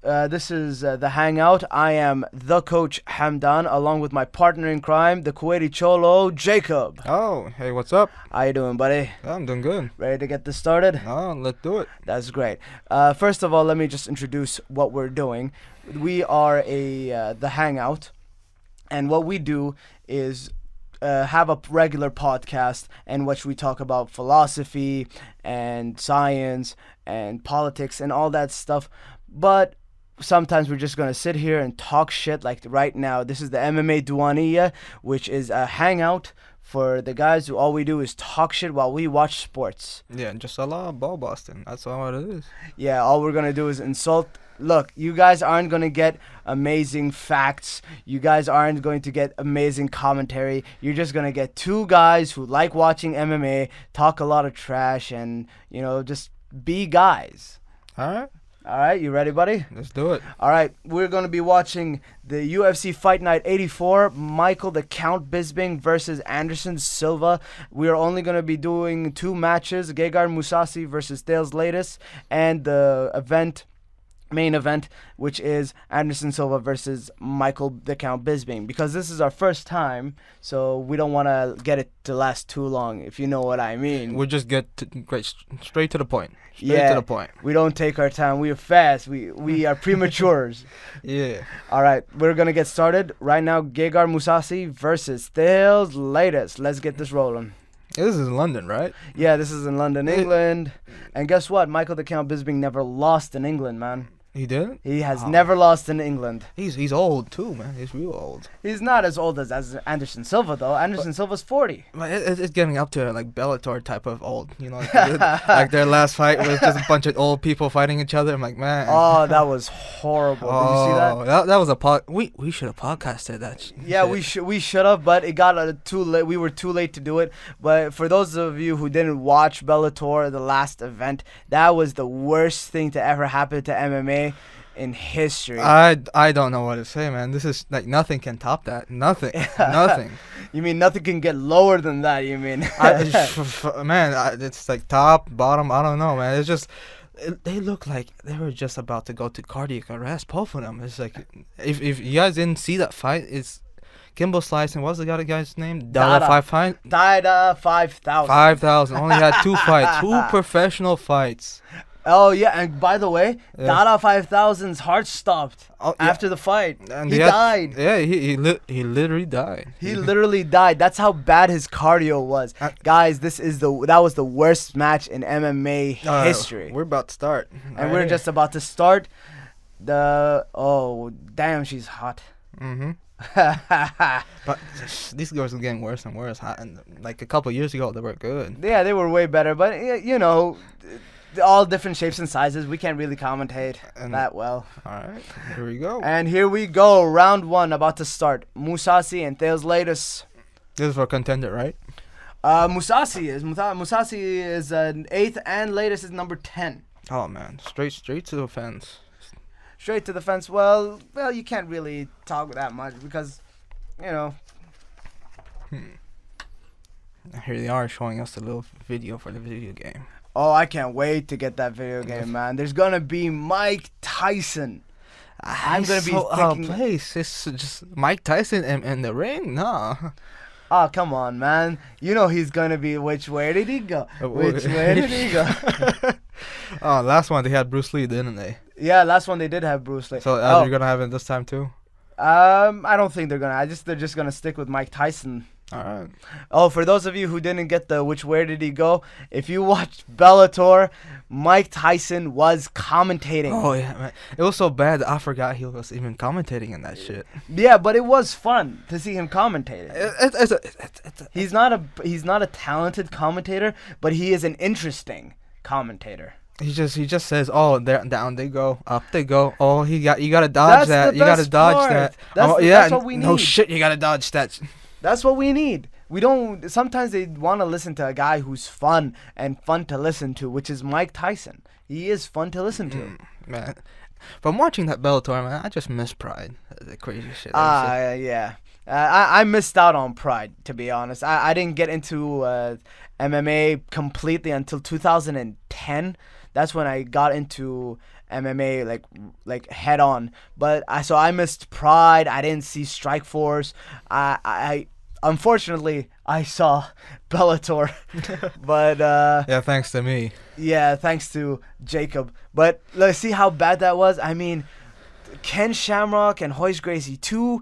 This is the Hangout. I am the coach Hamdan, along with my partner in crime, the Kuwaiti Cholo, Jacob. Oh, hey, what's up? How you doing, buddy? I'm doing good. Ready to get this started? Oh, let's do it. That's great. First of all, let me just introduce what we're doing. We are the Hangout, and what we do is have a regular podcast in which we talk about philosophy and science and politics and all that stuff. But sometimes we're just going to sit here and talk shit like right now. This is the MMA Diwaniya, which is a hangout for the guys who all we do is talk shit while we watch sports. Yeah, just a lot of ball busting. That's all it is. Yeah, all we're going to do is insult. Look, you guys aren't going to get amazing facts. You guys aren't going to get amazing commentary. You're just going to get two guys who like watching MMA, talk a lot of trash, and, just be guys. All right. All right, you ready, buddy? Let's do it. All right, we're going to be watching the UFC Fight Night 84, Michael the Count Bisping versus Anderson Silva. We are only going to be doing two matches, Gegard Mousasi versus Thales Latis, and the main event, which is Anderson Silva versus Michael the Count Bisping, because this is our first time, so we don't want to get it to last too long, if you know what I mean. We'll just get straight to the point. Straight to the point. We don't take our time. We are fast. We are prematures. Yeah. All right, we're going to get started. Right now, Gegard Mousasi versus Thales Latis. Let's get this rolling. This is London, right? Yeah, this is in London, England. And guess what? Michael the Count Bisping never lost in England, man. He did? He has never lost in England. He's old too, man. He's real old. He's not as old as Anderson Silva, though. Anderson Silva's 40. But it's getting up to like Bellator type of old. Like their last fight was just a bunch of old people fighting each other. I'm like, man. Oh, that was horrible. Did you see that? That was a we should have podcasted that. Yeah, we should have, but it got too late. We were too late to do it. But for those of you who didn't watch Bellator, the last event, that was the worst thing to ever happen to MMA in history. I don't know what to say, man. This is like nothing can top that. Nothing. You mean nothing can get lower than that? You mean? It's like top, bottom. I don't know, man. It's just they look like they were just about to go to cardiac arrest. Both of them. It's like if you guys didn't see that fight, it's Kimbo Slice and what's the other guy's name? Dada 5000. 5,000. Only had two fights, two professional fights. Oh, yeah, and by the way, Dada 5000's heart stopped after the fight. And he died. Yeah, he literally died. He literally died. That's how bad his cardio was. Guys, that was the worst match in MMA history. We're about to start. And we're just about to start. Damn, she's hot. Mm-hmm. But these girls are getting worse and worse. And like a couple years ago, they were good. Yeah, they were way better, but all different shapes and sizes. We can't really commentate that well. All right, here we go. And here we go. Round one about to start. Mousasi and Thales Latis. This is for contender, right? Mousasi is 8th and Latis is number 10. Oh man, straight to the fence. Straight to the fence. Well, you can't really talk that much because, Here they are showing us a little video for the video game. Oh, I can't wait to get that video game, man. There's going to be Mike Tyson. I'm going to be thinking... place. It's just Mike Tyson in the ring? No. Oh, come on, man. You know he's going to be... Which way did he go? Which way did he go? Oh, last one they had Bruce Lee, didn't they? Yeah, last one they did have Bruce Lee. So you're going to have it this time too? I don't think they're going to. They're just going to stick with Mike Tyson. All right. Oh, for those of you who didn't get the where did he go? If you watched Bellator, Mike Tyson was commentating. Oh yeah, man. It was so bad I forgot he was even commentating in that shit. Yeah, but it was fun to see him commentating. He's not a talented commentator, but he is an interesting commentator. He just says, "Oh, down they go, up they go. Oh, you gotta dodge that. You gotta dodge that. That's what we need. No shit, you gotta dodge that." That's what we need. We don't. Sometimes they want to listen to a guy who's fun to listen to, which is Mike Tyson. He is fun to listen to. Man, from watching that Bellator, man, I just miss Pride. The crazy shit. Yeah. I missed out on Pride, to be honest. I didn't get into MMA completely until 2010. That's when I got into MMA like head on. But I missed Pride. I didn't see Strikeforce. I unfortunately I saw Bellator, but Yeah, thanks to me. yeah, thanks to Jacob. But let's see how bad that was. I mean, Ken Shamrock and Royce Gracie, two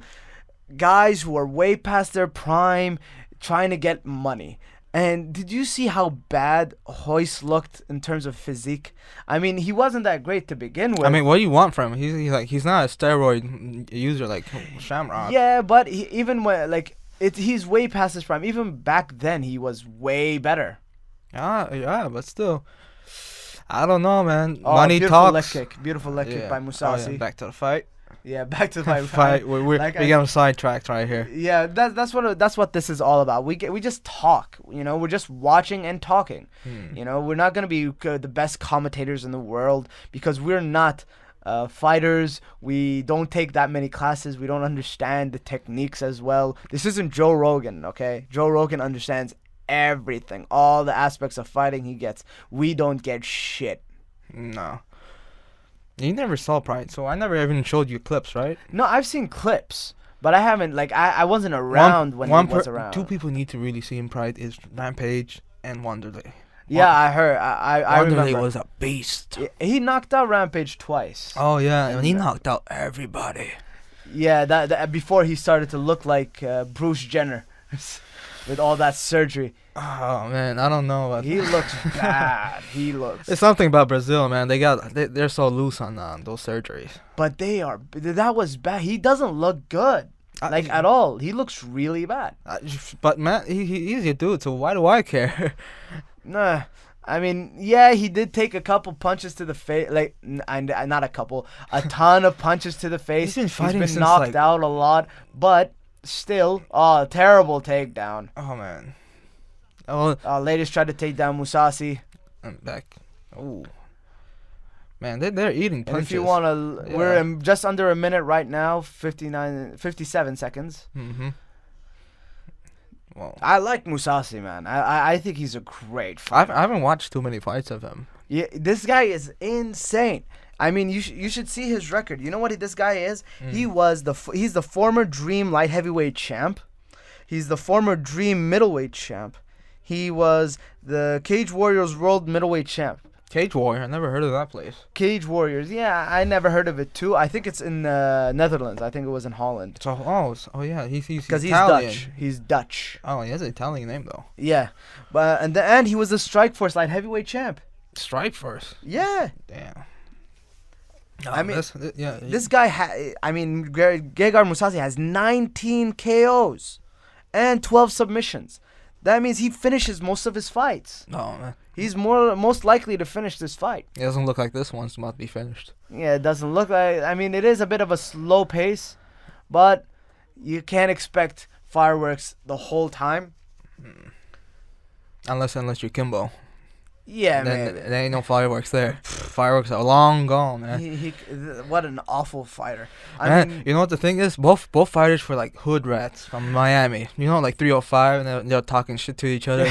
guys who are way past their prime, trying to get money. And did you see how bad Royce looked in terms of physique? I mean, he wasn't that great to begin with. I mean, what do you want from him? He's not a steroid user like Shamrock. Yeah, but even when he's way past his prime. Even back then, he was way better. Yeah, but still, I don't know, man. Oh, Money talks. Beautiful leg kick by Musasi. Oh, yeah, back to the fight. Yeah, back to the fight. We're getting sidetracked right here. Yeah, that's what this is all about. We just talk. You know, we're just watching and talking. You know, we're not gonna be the best commentators in the world because we're not fighters. We don't take that many classes. We don't understand the techniques as well. This isn't Joe Rogan, okay? Joe Rogan understands everything, all the aspects of fighting he gets. We don't get shit. No. You never saw Pride, so I never even showed you clips, right? No, I've seen clips, but I haven't, I wasn't around when he was around. Two people need to really see in Pride is Rampage and Wanderlei. Yeah, I heard. I remember. Wanderlei was a beast. He knocked out Rampage twice. Oh, yeah, and he knocked out everybody. Yeah, that before he started to look like Bruce Jenner with all that surgery. Oh man, I don't know. He looks bad. He looks. It's something about Brazil, man. They're so loose on those surgeries. But that was bad. He doesn't look good, at all. He looks really bad. But man, he's a dude. So why do I care? Nah, I mean, yeah, he did take a couple punches to the face. Not a couple, a ton of punches to the face. He's been He's been knocked out a lot, but still, terrible takedown. Oh man. Oh, ladies tried to take down Musasi. I'm back. Oh, man, they're eating punches. And if you wanna, we're in just under a minute right now, 57 seconds. Well, I like Musasi, man. I think he's a great fighter. I haven't watched too many fights of him. Yeah, this guy is insane. I mean, you should see his record. You know what this guy is? He's the former Dream light heavyweight champ. He's the former Dream middleweight champ. He was the Cage Warriors World Middleweight Champ. Cage Warrior, I never heard of that place. Cage Warriors, yeah, I never heard of it too. I think it's in Netherlands. I think it was in Holland. So, yeah, he's because Italian. Dutch. He's Dutch. Oh, he has an Italian name though. Yeah, but in the end, he was the Strikeforce light heavyweight champ. Strikeforce. Yeah. Damn. I mean, this guy. Gegard Mousasi has 19 KOs and 12 submissions. That means he finishes most of his fights. Oh, man. He's most likely to finish this fight. It doesn't look like this one's about to be finished. Yeah, it doesn't look like... I mean, it is a bit of a slow pace, but you can't expect fireworks the whole time. Unless you're Kimbo. Yeah, then man. There ain't no fireworks there. Fireworks are long gone, man. What an awful fighter. I mean, you know what the thing is? Both fighters were like hood rats from Miami. You know, like 305, and they're talking shit to each other,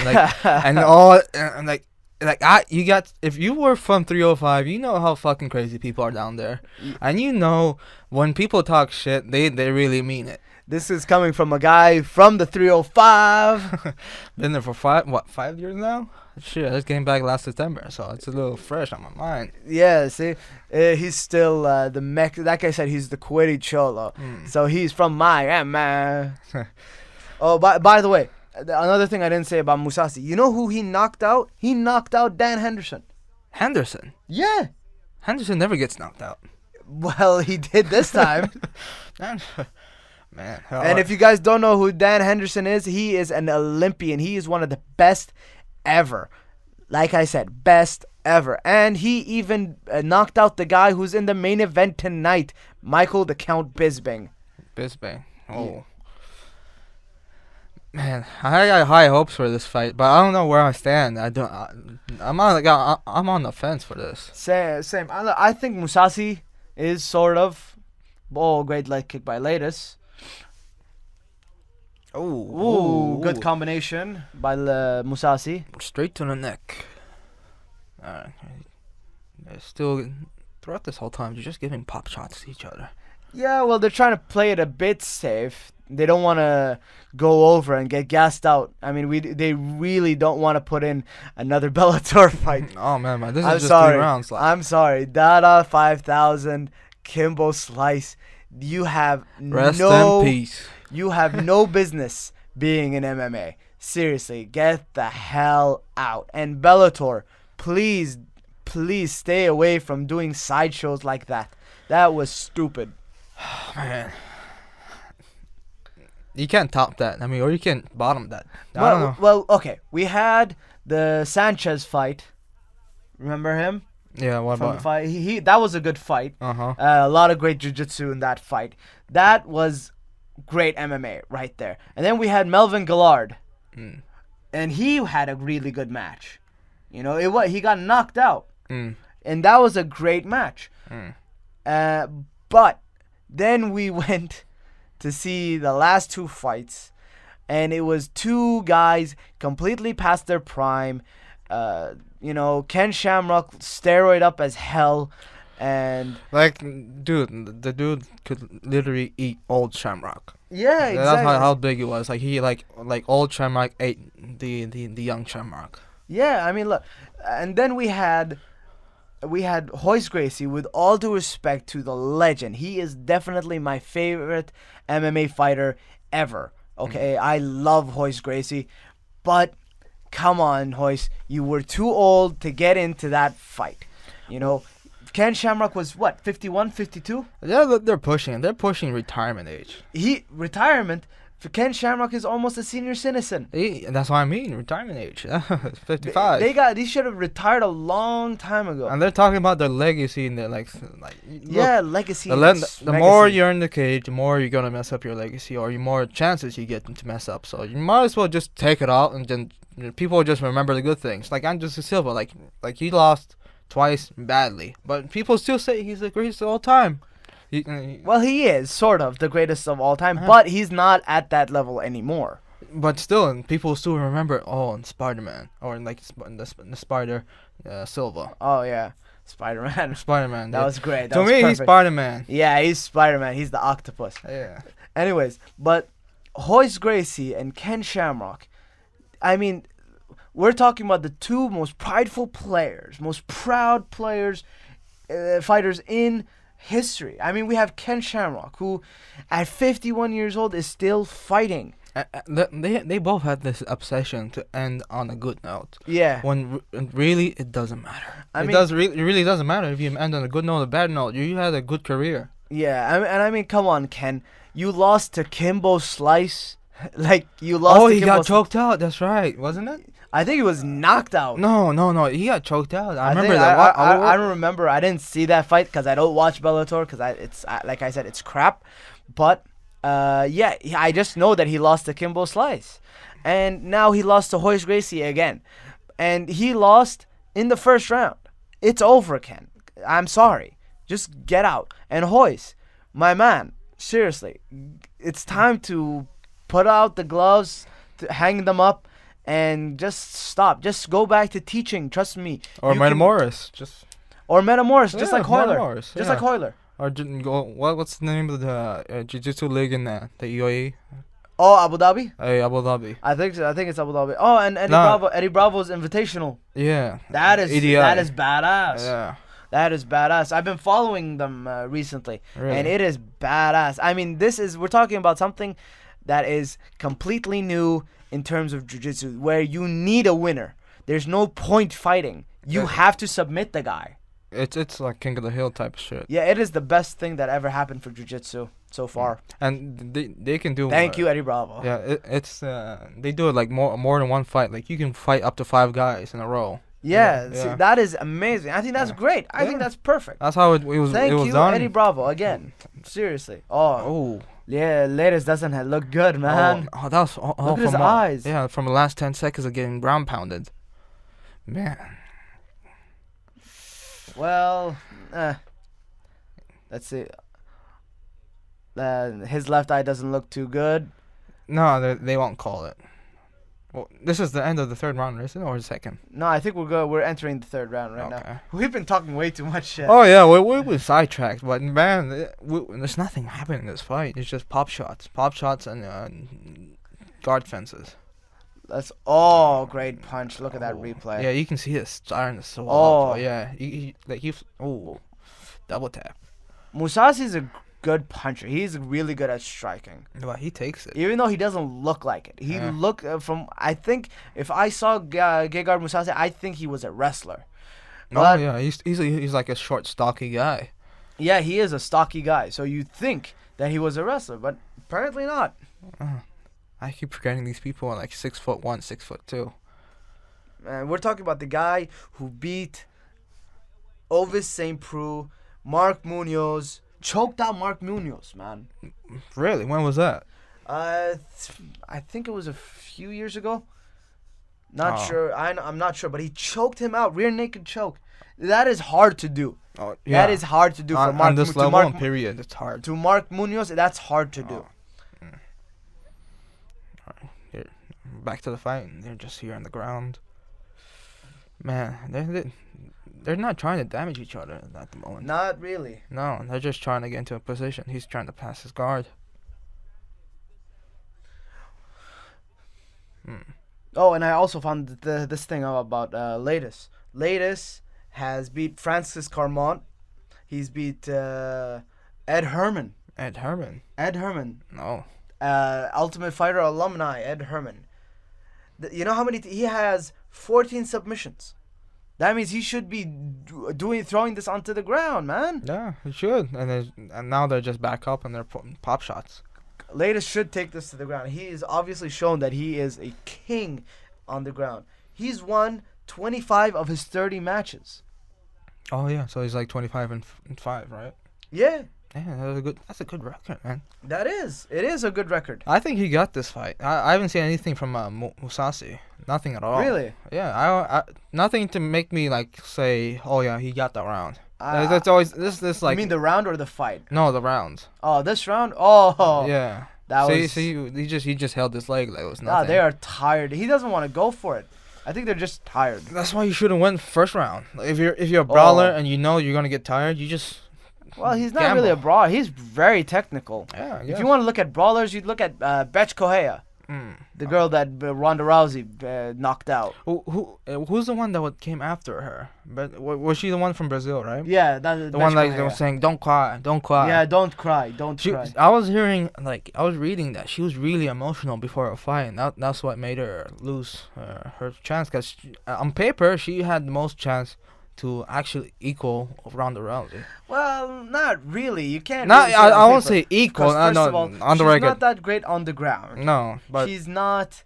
if you were from 305, you know how fucking crazy people are down there, and you know when people talk shit, they really mean it. This is coming from a guy from the 305. Been there for 5 years now? Shit, I just came back last September, so it's a little fresh on my mind. Yeah, see, he's still the mech. That guy said he's the Kuwaiti Cholo, so he's from Miami. Oh, by the way, another thing I didn't say about Mousasi. You know who he knocked out? He knocked out Dan Henderson. Henderson? Yeah. Henderson never gets knocked out. Well, he did this time. Man. And if you guys don't know who Dan Henderson is, he is an Olympian. He is one of the best ever. Like I said, best ever. And he even knocked out the guy who's in the main event tonight, Michael the Count Bisping. Bisping. Oh. Yeah. Man, I got high hopes for this fight, but I don't know where I stand. I'm on the fence for this. Same. I think Mousasi is sort of. Oh, great leg kick by Lattis. Ooh, good combination by Mousasi. Straight to the neck. Still throughout this whole time, you're just giving pop shots to each other. Yeah, well, they're trying to play it a bit safe. They don't want to go over and get gassed out. I mean, they really don't want to put in another Bellator fight. Oh man, this I'm is just sorry. 3 rounds. Like. I'm sorry. Dada 5000, Kimbo Slice. You have Rest in peace. You have no business being in MMA. Seriously, get the hell out. And Bellator, please stay away from doing sideshows like that. That was stupid. Man. You can't top that. I mean, or you can't bottom that. I don't know. Well, okay. We had the Sanchez fight. Remember him? Yeah, what From about? the fight? That was a good fight. Uh-huh. A lot of great jiu-jitsu in that fight. That was great MMA right there. And then we had Melvin Gillard. And he had a really good match. You know, he got knocked out. And that was a great match. But then we went to see the last 2 fights, and it was 2 guys completely past their prime. You know, Ken Shamrock steroid up as hell, and like, dude, the dude could literally eat old Shamrock. Yeah, exactly. That's how big he was. Like he like old Shamrock ate the young Shamrock. Yeah, I mean, look, and then we had Royce Gracie. With all due respect to the legend, he is definitely my favorite MMA fighter ever. Okay, I love Royce Gracie, but come on, Royce, you were too old to get into that fight. You know, Ken Shamrock was what, 51, 52? Yeah, they're pushing. They're pushing retirement age. Retirement for Ken Shamrock is almost a senior citizen. That's what I mean, retirement age. 55. They should have retired a long time ago. And they're talking about their legacy and their legacy. The more you're in the cage, the more you're gonna mess up your legacy, or the more chances you get to mess up. So you might as well just take it out, and then people will just remember the good things. Like Anderson Silva, like he lost twice badly, but people still say he's the greatest of all time. Well, he is sort of the greatest of all time, but he's not at that level anymore. But still, people still remember, in Spider-Man, or in the Spider Silva. Oh yeah, Spider-Man. Spider-Man. That was great. To me, he's Spider-Man. Yeah, he's Spider-Man. He's the octopus. Yeah. Anyways, but Royce Gracie and Ken Shamrock, I mean, we're talking about the 2 most prideful players, most proud players, fighters in history. I mean, we have Ken Shamrock, who at 51 years old is still fighting. They both had this obsession to end on a good note. Yeah. When really it doesn't matter. It really doesn't matter if you end on a good note or a bad note. You had a good career. Yeah, I mean, come on, Ken. You lost to Kimbo Slice. Like, you lost to he Kimbo got choked out. That's right, wasn't it? I think he was knocked out. No. He got choked out. I remember that. I don't remember. I didn't see that fight because I don't watch Bellator because it's like I said, it's crap. But yeah, I just know that he lost to Kimbo Slice, and now he lost to Royce Gracie again, and he lost in the first round. It's over, Ken. I'm sorry. Just get out. And Royce, my man, seriously, it's time to put out the gloves, to hang them up, and just stop. Just go back to teaching. Trust me. Or Metamoris. Just like Hoyler. Metamoris, like Hoyler. Or what's the name of the jiu-jitsu league in the UAE? Oh, Abu Dhabi. Hey, Abu Dhabi. I think so. I think it's Abu Dhabi. Oh, and Eddie Bravo's Invitational. Yeah. That is badass. Yeah. That is badass. I've been following them recently, and it is badass. I mean, we're talking about something that is completely new in terms of jiu-jitsu, where you need a winner. There's no point fighting. You have to submit the guy. It's like King of the Hill type of shit. Yeah, it is the best thing that ever happened for jiu-jitsu so far. And they can do. Thank you, Eddie Bravo. Yeah, it's they do it like more than one fight. Like you can fight up to 5 guys in a row. Yeah. See, that is amazing. I think that's great. I think that's perfect. That's how it was. Thank it was you, done. Eddie Bravo, again. Seriously. Oh. Yeah, latest doesn't look good, man. Oh, that was all look at his eyes. Yeah, from the last 10 seconds of getting ground pounded. Man. Well, let's see. His left eye doesn't look too good. No, they won't call it. Well, this is the end of the third round, isn't it, or the second? No, I think we're entering the third round right Okay. now. We've been talking way too much shit. Oh yeah, we sidetracked, but man, there's nothing happening in this fight. It's just pop shots, and guard fences. That's great punch. Look at that replay. Yeah, you can see it starting to swell Oh. up. Yeah, double tap. Mousasi's a good puncher. He's really good at striking. But he takes it. Even though he doesn't look like it. He Yeah. looked I think if I saw Gegard Mousasi, I think he was a wrestler. But, Yeah, he's like a short, stocky guy. yeah, he is a stocky guy. So you think that he was a wrestler, but apparently not. I keep forgetting these people are like 6'1", 6'2". And we're talking about the guy who beat Ovis St. Preux, Mark Munoz, choked out Mark Munoz, man. Really? When was that? I think it was a few years ago. Not sure. I'm not sure, but he choked him out, rear naked choke. That is hard to do. Oh, yeah. That is hard to do for Mark. On this level, period, it's hard. To Mark Munoz, that's hard to do. Alright, here, back to the fight. They're just here on the ground. Man, they're not trying to damage each other at the moment. Not really. No, they're just trying to get into a position. He's trying to pass his guard. Oh, and I also found this thing out about Lattis. Lattis has beat Francis Carmont. He's beat Ed Herman. Ed Herman? Ed Herman. No. Ultimate Fighter alumni, Ed Herman. You know how many? He has 14 submissions. That means he should be throwing this onto the ground, man. Yeah, he should. And now they're just back up and they're putting pop shots. Lattis should take this to the ground. He is obviously shown that he is a king on the ground. He's won 25 of his 30 matches. Oh yeah, so he's like 25 and 5, right? Yeah. Yeah, that's a good record, man. That is. It is a good record. I think he got this fight. I haven't seen anything from Mousasi. Nothing at all. Really? Yeah, I nothing to make me like say, oh yeah, he got that round. That's always this like. You mean the round or the fight? No, the round. Oh, this round? Oh. Yeah. He just held his leg like it was nothing. Nah, they are tired. He doesn't want to go for it. I think they're just tired. That's why you shouldn't win first round. If you're a brawler and you know you're gonna get tired, you just. Well, he's not really a brawler. He's very technical. Yeah. If you want to look at brawlers, you'd look at Betch Correia, the girl that Ronda Rousey knocked out. Who's the one that came after her? But was she the one from Brazil, right? Yeah, the one that was saying, "Don't cry, don't cry." Yeah, don't cry, cry. I was reading that she was really emotional before a fight, and that's what made her lose her chance. Because on paper, she had the most chance to actually equal Ronda Rousey. Well, not really. You can't. Not. Really I won't say equal. First of all, on the she's record. not that great on the ground. No, but she's not.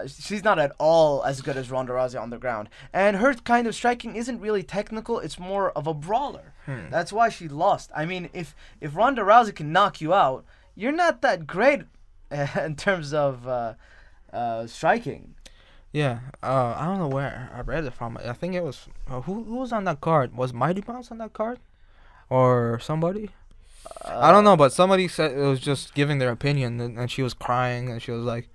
She's not at all as good as Ronda Rousey on the ground, and her kind of striking isn't really technical. It's more of a brawler. That's why she lost. I mean, if Ronda Rousey can knock you out, you're not that great in terms of striking. Yeah, I don't know where I read it from. I think it was who was on that card? Was Mighty Mouse on that card, or somebody? I don't know, but somebody said it was just giving their opinion, and she was crying, and she was like,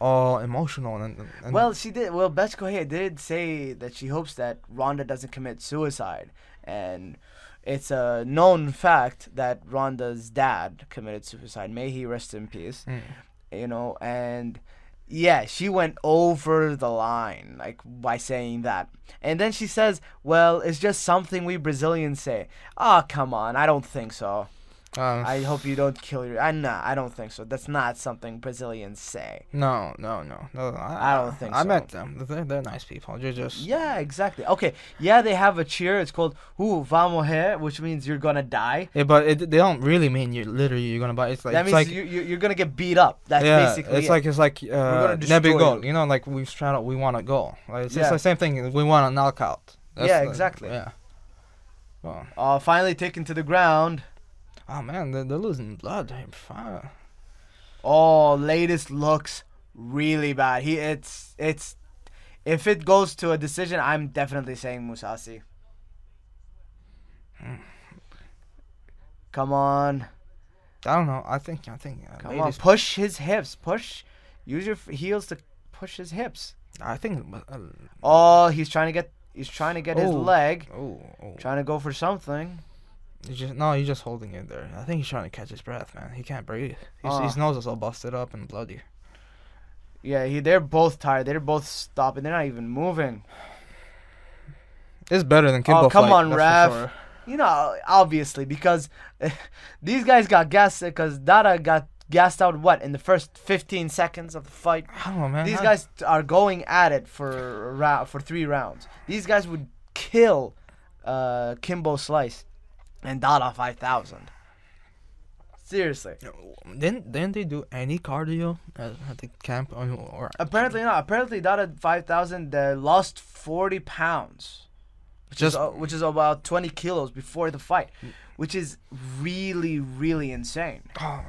all emotional. And well, she did. Well, Betch Correia did say that she hopes that Ronda doesn't commit suicide, and it's a known fact that Ronda's dad committed suicide. May he rest in peace. You know, and. Yeah, she went over the line, like, by saying that. And then she says, well, it's just something we Brazilians say. Oh, come on, I don't think so. I hope you don't kill your... Nah, I don't think so. That's not something Brazilians say. No. I don't think so. I met them. They're nice people. They're just... Yeah, exactly. Okay, yeah, they have a cheer. It's called, vai morrer, which means you're gonna die. Yeah, but they don't really mean you're gonna die. It's like... That means you're gonna get beat up. That's basically it's like never goal. You know, like we want a goal. Like, it's the same thing. We want a knockout. Exactly. Yeah. Well. Finally taken to the ground. Oh man, they're losing blood. Oh, Lattis looks really bad. It's if it goes to a decision, I'm definitely saying Mousasi. Come on. I don't know. I think. Come on, push his hips. Use your heels to push his hips. I think. Oh, he's trying to get his Oh. leg. Oh. Trying to go for something. He's just holding it there. I think he's trying to catch his breath, man. He can't breathe. His Ah. nose is all busted up and bloody. Yeah, they're both tired. They're both stopping. They're not even moving. It's better than Kimbo Oh, come fight, on, that's ref. for sure. You know, obviously, because these guys got gassed, because Dada got gassed out, what, in the first 15 seconds of the fight? I don't know, man. These guys are going at it for 3 rounds. These guys would kill Kimbo Slice and Dada 5000. Seriously. Didn't they do any cardio at the camp or Apparently not. Apparently Dada 5000 lost 40 pounds. Which is about 20 kilos before the fight, which is really, really insane. Oh,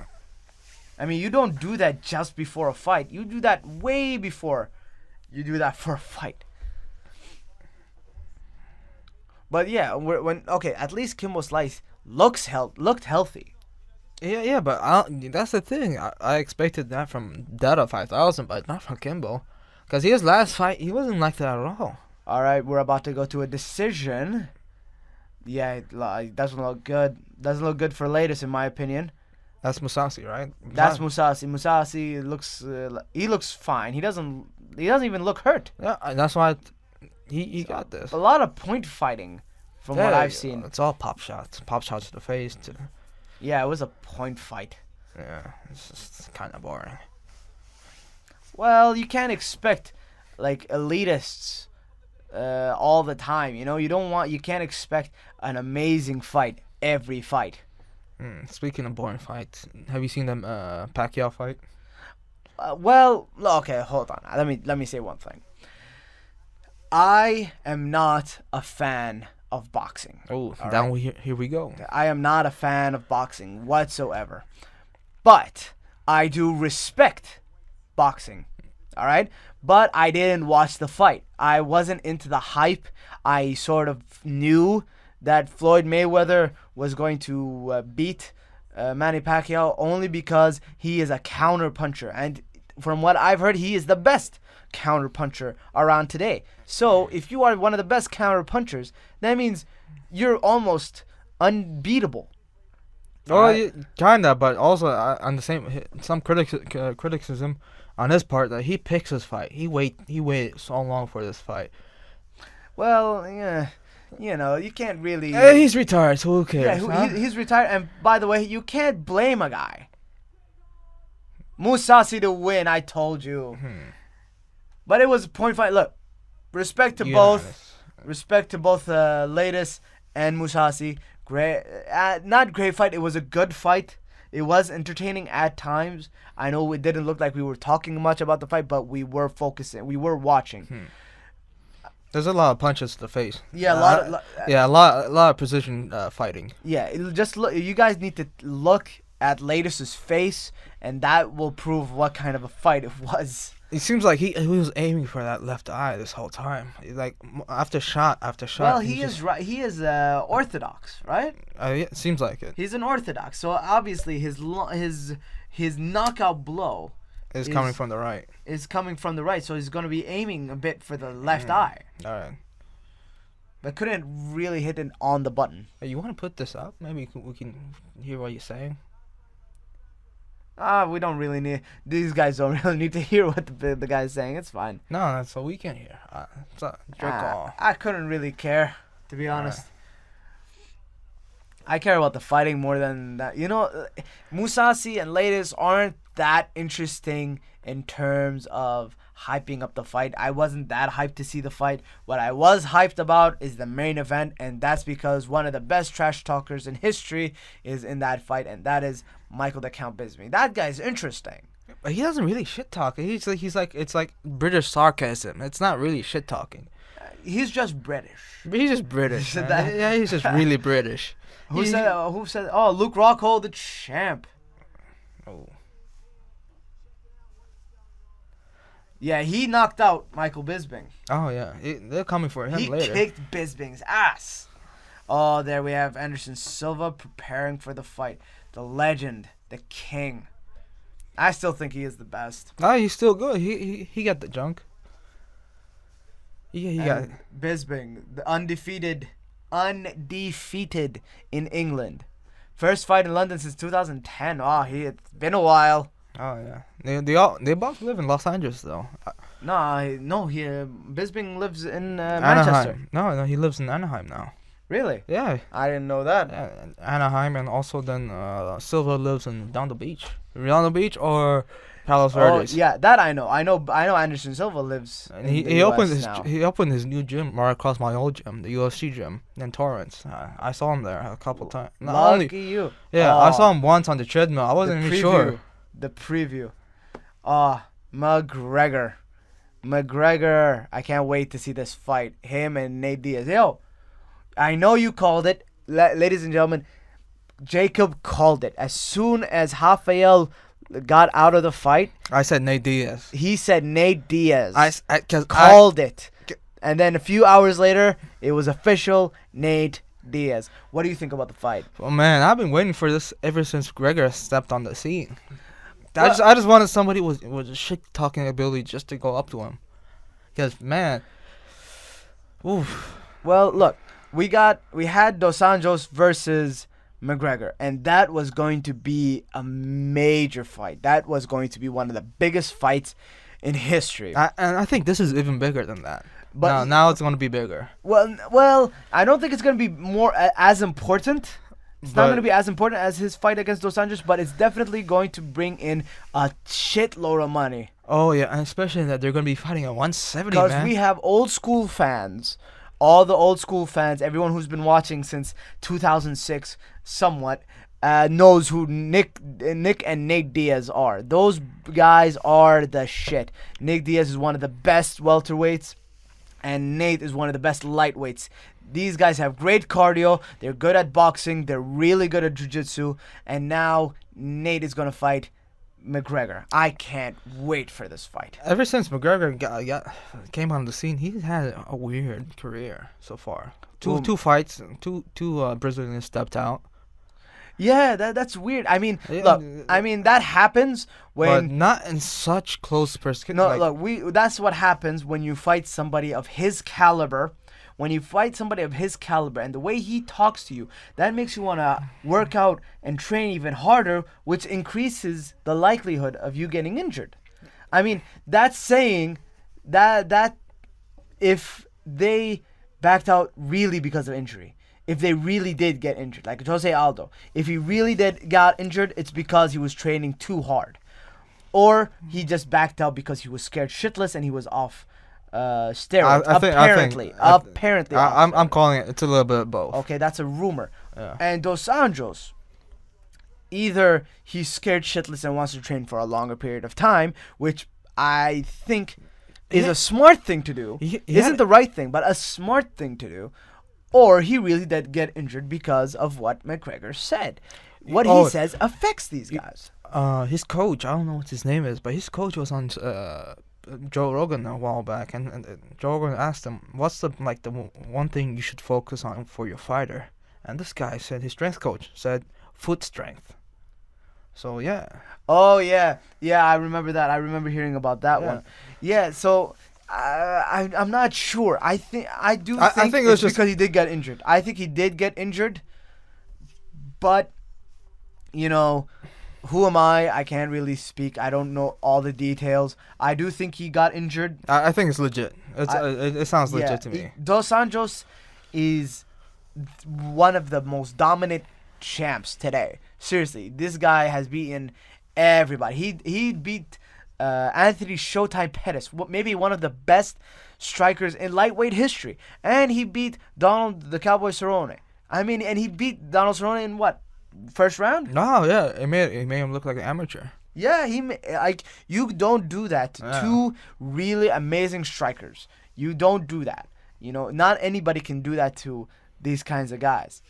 I mean, you don't do that just before a fight. You do that way before you do that for a fight. But yeah, at least Kimbo Slice looked healthy. yeah, but that's the thing. I expected that from Dada 5000, but not from Kimbo, because his last fight he wasn't like that at all. All right, we're about to go to a decision. Yeah, it doesn't look good. Doesn't look good for Latest, in my opinion. That's Musasi, right? That's Musasi. Musasi looks fine. He doesn't even look hurt. Yeah, and that's why he got this. A lot of point fighting, from what I've seen. It's all pop shots to the face. Yeah, it was a point fight. Yeah, it's just kind of boring. Well, you can't expect like elitists all the time. You know, you can't expect an amazing fight every fight. Speaking of boring fights, have you seen them Pacquiao fight? Well, okay, hold on. Let me say one thing. I am not a fan of boxing. Oh, here we go. I am not a fan of boxing whatsoever. But I do respect boxing. All right? But I didn't watch the fight. I wasn't into the hype. I sort of knew that Floyd Mayweather was going to beat Manny Pacquiao only because he is a counter puncher. And from what I've heard, he is the best counter puncher around today. So if you are one of the best counter punchers, that means you're almost unbeatable. Oh, yeah, kinda, but also on the same some criticism on his part that he picks his fight. He waited so long for this fight. Well, yeah, you know, you can't really. He's retired, so who cares? Yeah, he's retired, and by the way, you can't blame a guy. Musasi to win, I told you. But it was a point fight. Look, respect to both. Respect to both Latest and Musasi. Great, not great fight. It was a good fight. It was entertaining at times. I know it didn't look like we were talking much about the fight, but we were focusing. We were watching. There's a lot of punches to the face. Yeah, a lot of precision fighting. Yeah, just look. You guys need to look at Latest's face, and that will prove what kind of a fight it was. It seems like he was aiming for that left eye this whole time. Like after shot after shot. Well, he is right. He is orthodox, right? Yeah, it seems like it. He's an orthodox, so obviously his knockout blow is coming from the right. Is coming from the right, so he's going to be aiming a bit for the left eye. All right. But couldn't really hit it on the button. Hey, you want to put this up? Maybe we can hear what you're saying. We don't really need. These guys don't really need to hear what the guy's saying. It's fine. No, that's all we can hear. It's a your call. I couldn't really care, to be honest. I care about the fighting more than that. You know, Musasi and Latest aren't that interesting in terms of hyping up the fight. I wasn't that hyped to see the fight. What I was hyped about is the main event, and that's because one of the best trash talkers in history is in that fight, and that is Michael the Count Bisping. That guy's interesting. But he doesn't really shit talk. He's like it's like British sarcasm. It's not really shit talking. He's just British. He's just British. Yeah, he's just really British. Who said? Oh, Luke Rockhold, the champ. Oh. Yeah, he knocked out Michael Bisping. Oh yeah, they're coming for him later. He kicked Bisping's ass. Oh, there we have Anderson Silva preparing for the fight. The legend, the king. I still think he is the best. Ah, he's still good. He got the junk. He got. And Bisping, the undefeated in England. First fight in London since 2010. Oh, it's been a while. Oh yeah. They both live in Los Angeles though. Bisping lives in Manchester. Anaheim. No, he lives in Anaheim now. Really? Yeah. I didn't know that. Anaheim, and also then Silva lives in down the beach or Palos Oh, Verdes. yeah, that I know. I know Anderson Silva lives And in he the opened US his now. he opened his new gym right across my old gym, the UFC gym in Torrance. I saw him there a couple times. Lucky you. Yeah, Oh, I saw him once on the treadmill. I wasn't even sure. The preview. McGregor. I can't wait to see this fight. Him and Nate Diaz. Yo, I know you called it. Ladies and gentlemen, Jacob called it. As soon as Rafael got out of the fight, I said Nate Diaz. he said Nate Diaz. Cause called it. And then a few hours later, it was official, Nate Diaz. What do you think about the fight? Oh man, I've been waiting for this ever since Gregor stepped on the scene. I just wanted somebody with a shit talking ability just to go up to him. Cause man, oof. Well, look, we had Dos Anjos versus McGregor, and that was going to be a major fight. That was going to be one of the biggest fights in history. And I think this is even bigger than that. But now it's gonna be bigger. Well, I don't think it's going to be more as important. It's not going to be as important as his fight against Dos Anjos, but it's definitely going to bring in a shitload of money. Oh yeah, and especially that they're gonna be fighting at 170, man. Because we have old school fans, all the old school fans, everyone who's been watching since 2006, somewhat, knows who Nick and Nate Diaz are. Those guys are the shit. Nick Diaz is one of the best welterweights, and Nate is one of the best lightweights. These guys have great cardio. They're good at boxing. They're really good at jiu-jitsu. And now Nate is going to fight McGregor. I can't wait for this fight. Ever since McGregor came on the scene, he's had a weird career so far. Two fights, two Brazilians stepped out. Yeah, that's weird. I mean, Yeah, look, that happens But when not in such close perspective. that's what happens when you fight somebody of his caliber. When you fight somebody of his caliber and the way he talks to you, that makes you want to work out and train even harder, which increases the likelihood of you getting injured. I mean, that's saying that if they backed out really because of injury, if they really did get injured, like Jose Aldo, if he really got injured, it's because he was training too hard. Or he just backed out because he was scared shitless and he was off steroids. Apparently. I'm calling it. It's a little bit of both. Okay, that's a rumor. Yeah. And Dos Anjos, either he's scared shitless and wants to train for a longer period of time, which I think is a smart thing to do. Isn't the right thing, but a smart thing to do. Or he really did get injured because of what McGregor said. What he says affects these guys. His coach, I don't know what his name is, but his coach was on Joe Rogan a while back, and Joe Rogan asked him, "What's the one thing you should focus on for your fighter?" And this guy said, his strength coach said, foot strength. So yeah. Oh yeah, I remember that. I remember hearing about that one. Yeah, so I'm not sure. I think it was just because he did get injured. I think he did get injured, but who am I? I can't really speak. I don't know all the details. I do think he got injured. I think it's legit. It sounds legit to me. Dos Anjos is one of the most dominant champs today. Seriously, this guy has beaten everybody. He beat Anthony Showtime Pettis, maybe one of the best strikers in lightweight history, and he beat Donald the Cowboy Cerrone. I mean, and he beat Donald Cerrone in what? First round? No, yeah, it made him look like an amateur. Yeah, you don't do that to two really amazing strikers. You don't do that. Not anybody can do that to these kinds of guys.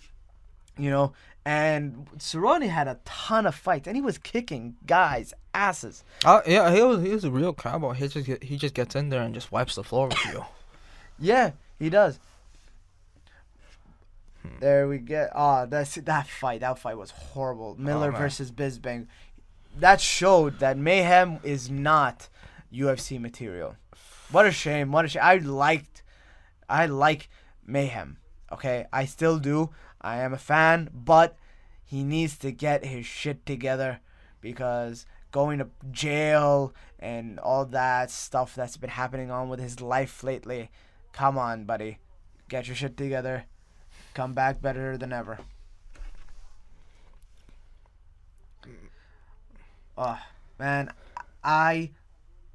And Cerrone had a ton of fights, and he was kicking guys' asses. Yeah, he was a real cowboy. He just gets in there and just wipes the floor with you. Yeah, he does. There we get. That fight was horrible. Miller versus Bisping. that showed that Mayhem is not UFC material. What a shame. What a shame. I like Mayhem. Okay, I still do. I am a fan, but he needs to get his shit together because going to jail and all that stuff that's been happening on with his life lately. Come on, buddy. Get your shit together. Come back better than ever. Oh, man, I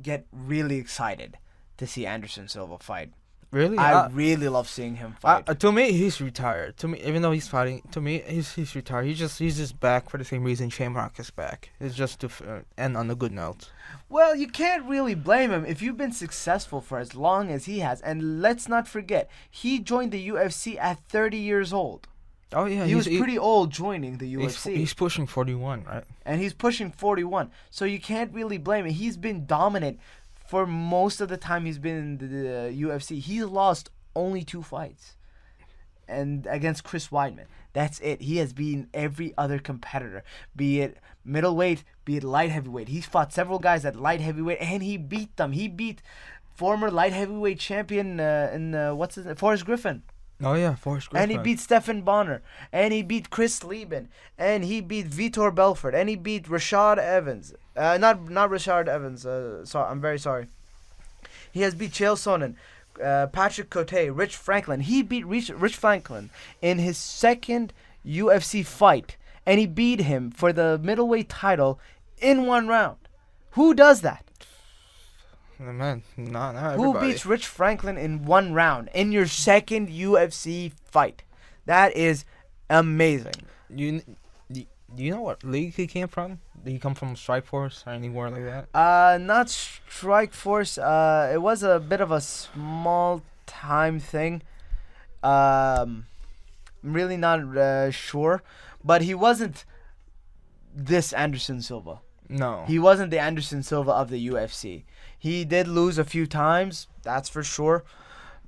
get really excited to see Anderson Silva fight. Really? I really love seeing him fight. To me, he's retired. To me, even though he's fighting, to me, he's retired. He's just back for the same reason Shamrock is back. It's just to end on a good note. Well, you can't really blame him if you've been successful for as long as he has. And let's not forget, he joined the UFC at 30 years old. Oh yeah, he was pretty old joining the UFC. He's pushing 41, right? And he's pushing 41. So you can't really blame him. He's been dominant for most of the time he's been in the UFC. He's lost only 2 fights. And against Chris Weidman. That's it. He has beaten every other competitor. Be it middleweight, be it light heavyweight. He's fought several guys at light heavyweight and he beat them. He beat former light heavyweight champion Forrest Griffin. Oh yeah, Forrest Griffin. And he beat Stephan Bonner. And he beat Chris Lieben. And he beat Vitor Belfort. And he beat Rashad Evans. Not Rashad Evans. I'm very sorry. He has beat Chael Sonnen, Patrick Cote, Rich Franklin. He beat Rich Franklin in his second UFC fight. And he beat him for the middleweight title in 1 round. Who does that? Man, not everybody. Who beats Rich Franklin in 1 round in your second UFC fight? That is amazing. Do you know what league he came from? Did he come from Strikeforce or anywhere like that? Not Strikeforce. It was a bit of a small time thing. I'm really not sure, but he wasn't this Anderson Silva. No. He wasn't the Anderson Silva of the UFC. He did lose a few times, that's for sure.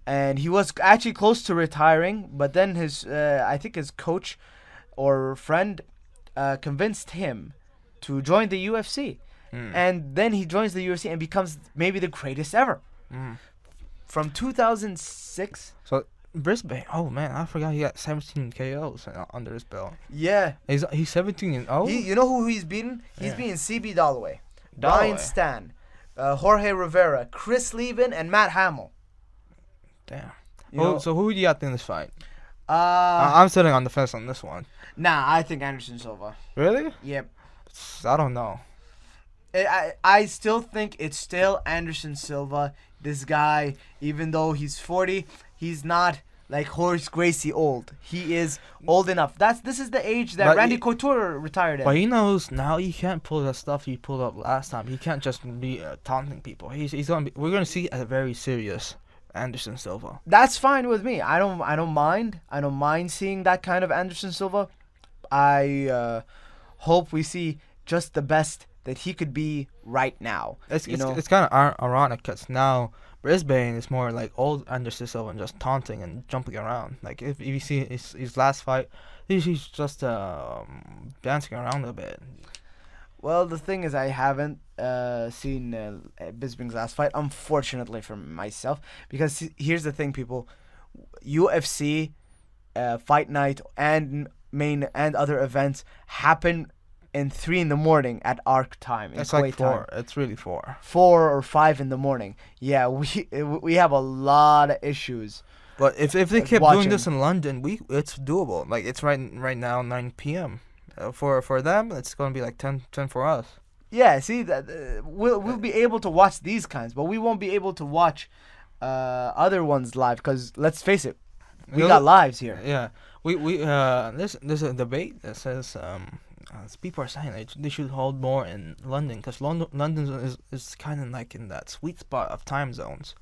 And he was actually close to retiring, but then I think his coach or friend convinced him to join the UFC. And then he joins the UFC and becomes maybe the greatest ever. From 2006. So Bisping, oh man, I forgot he got 17 KOs under his belt. Yeah. He's 17-0. You know who he's beaten? He's beaten CB Dalloway, Ryan Stan, Jorge Rivera, Chris Lieben, and Matt Hamill. Damn. So who do you got in this fight? I'm sitting on the fence on this one. Nah, I think Anderson Silva. Really? Yep. I don't know. I still think it's still Anderson Silva. This guy, even though he's 40, he's not like Horace Gracie old. He is old enough. This is the age that Randy Couture retired at. But he knows now he can't pull the stuff he pulled up last time. He can't just be taunting people. We're gonna see a very serious Anderson Silva. That's fine with me. I don't mind. I don't mind seeing that kind of Anderson Silva. I hope we see just the best that he could be right now. It's kind of ironic because now Brisbane is more like old Anderson Silva and just taunting and jumping around. Like if you see his last fight, he's just dancing around a bit. Well, the thing is, I haven't seen Bisping's last fight, unfortunately for myself, because here's the thing, people: UFC, Fight Night, and main and other events happen in 3 a.m. at ARC time. It's Kuwait like 4. time. It's really 4. 4 or 5 a.m. Yeah, we have a lot of issues. But if they kept watching. doing this in London, it's doable. Like it's right now 9 p.m. For them, it's gonna be like 10 for us. Yeah, see that we'll be able to watch these kinds, but we won't be able to watch other ones live because let's face it, we got lives here. Yeah, there's a debate that says people are saying they should hold more in London because London is kind of like in that sweet spot of time zones.